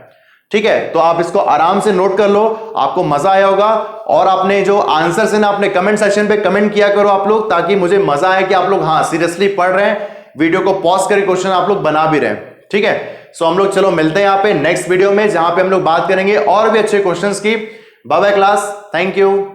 ठीक है, तो आप इसको आराम से नोट कर लो, आपको मजा आया होगा। और आपने जो आंसर है ना अपने कमेंट सेक्शन पे कमेंट किया करो आप लोग, ताकि मुझे मजा आए कि आप लोग हाँ सीरियसली पढ़ रहे हैं, वीडियो को पॉज करके क्वेश्चन आप लोग बना भी रहे हैं। ठीक है, सो हम लोग चलो मिलते हैं यहाँ पे नेक्स्ट वीडियो में, जहां पे हम लोग बात करेंगे और भी अच्छे क्वेश्चंस की। Bye bye class, thank you.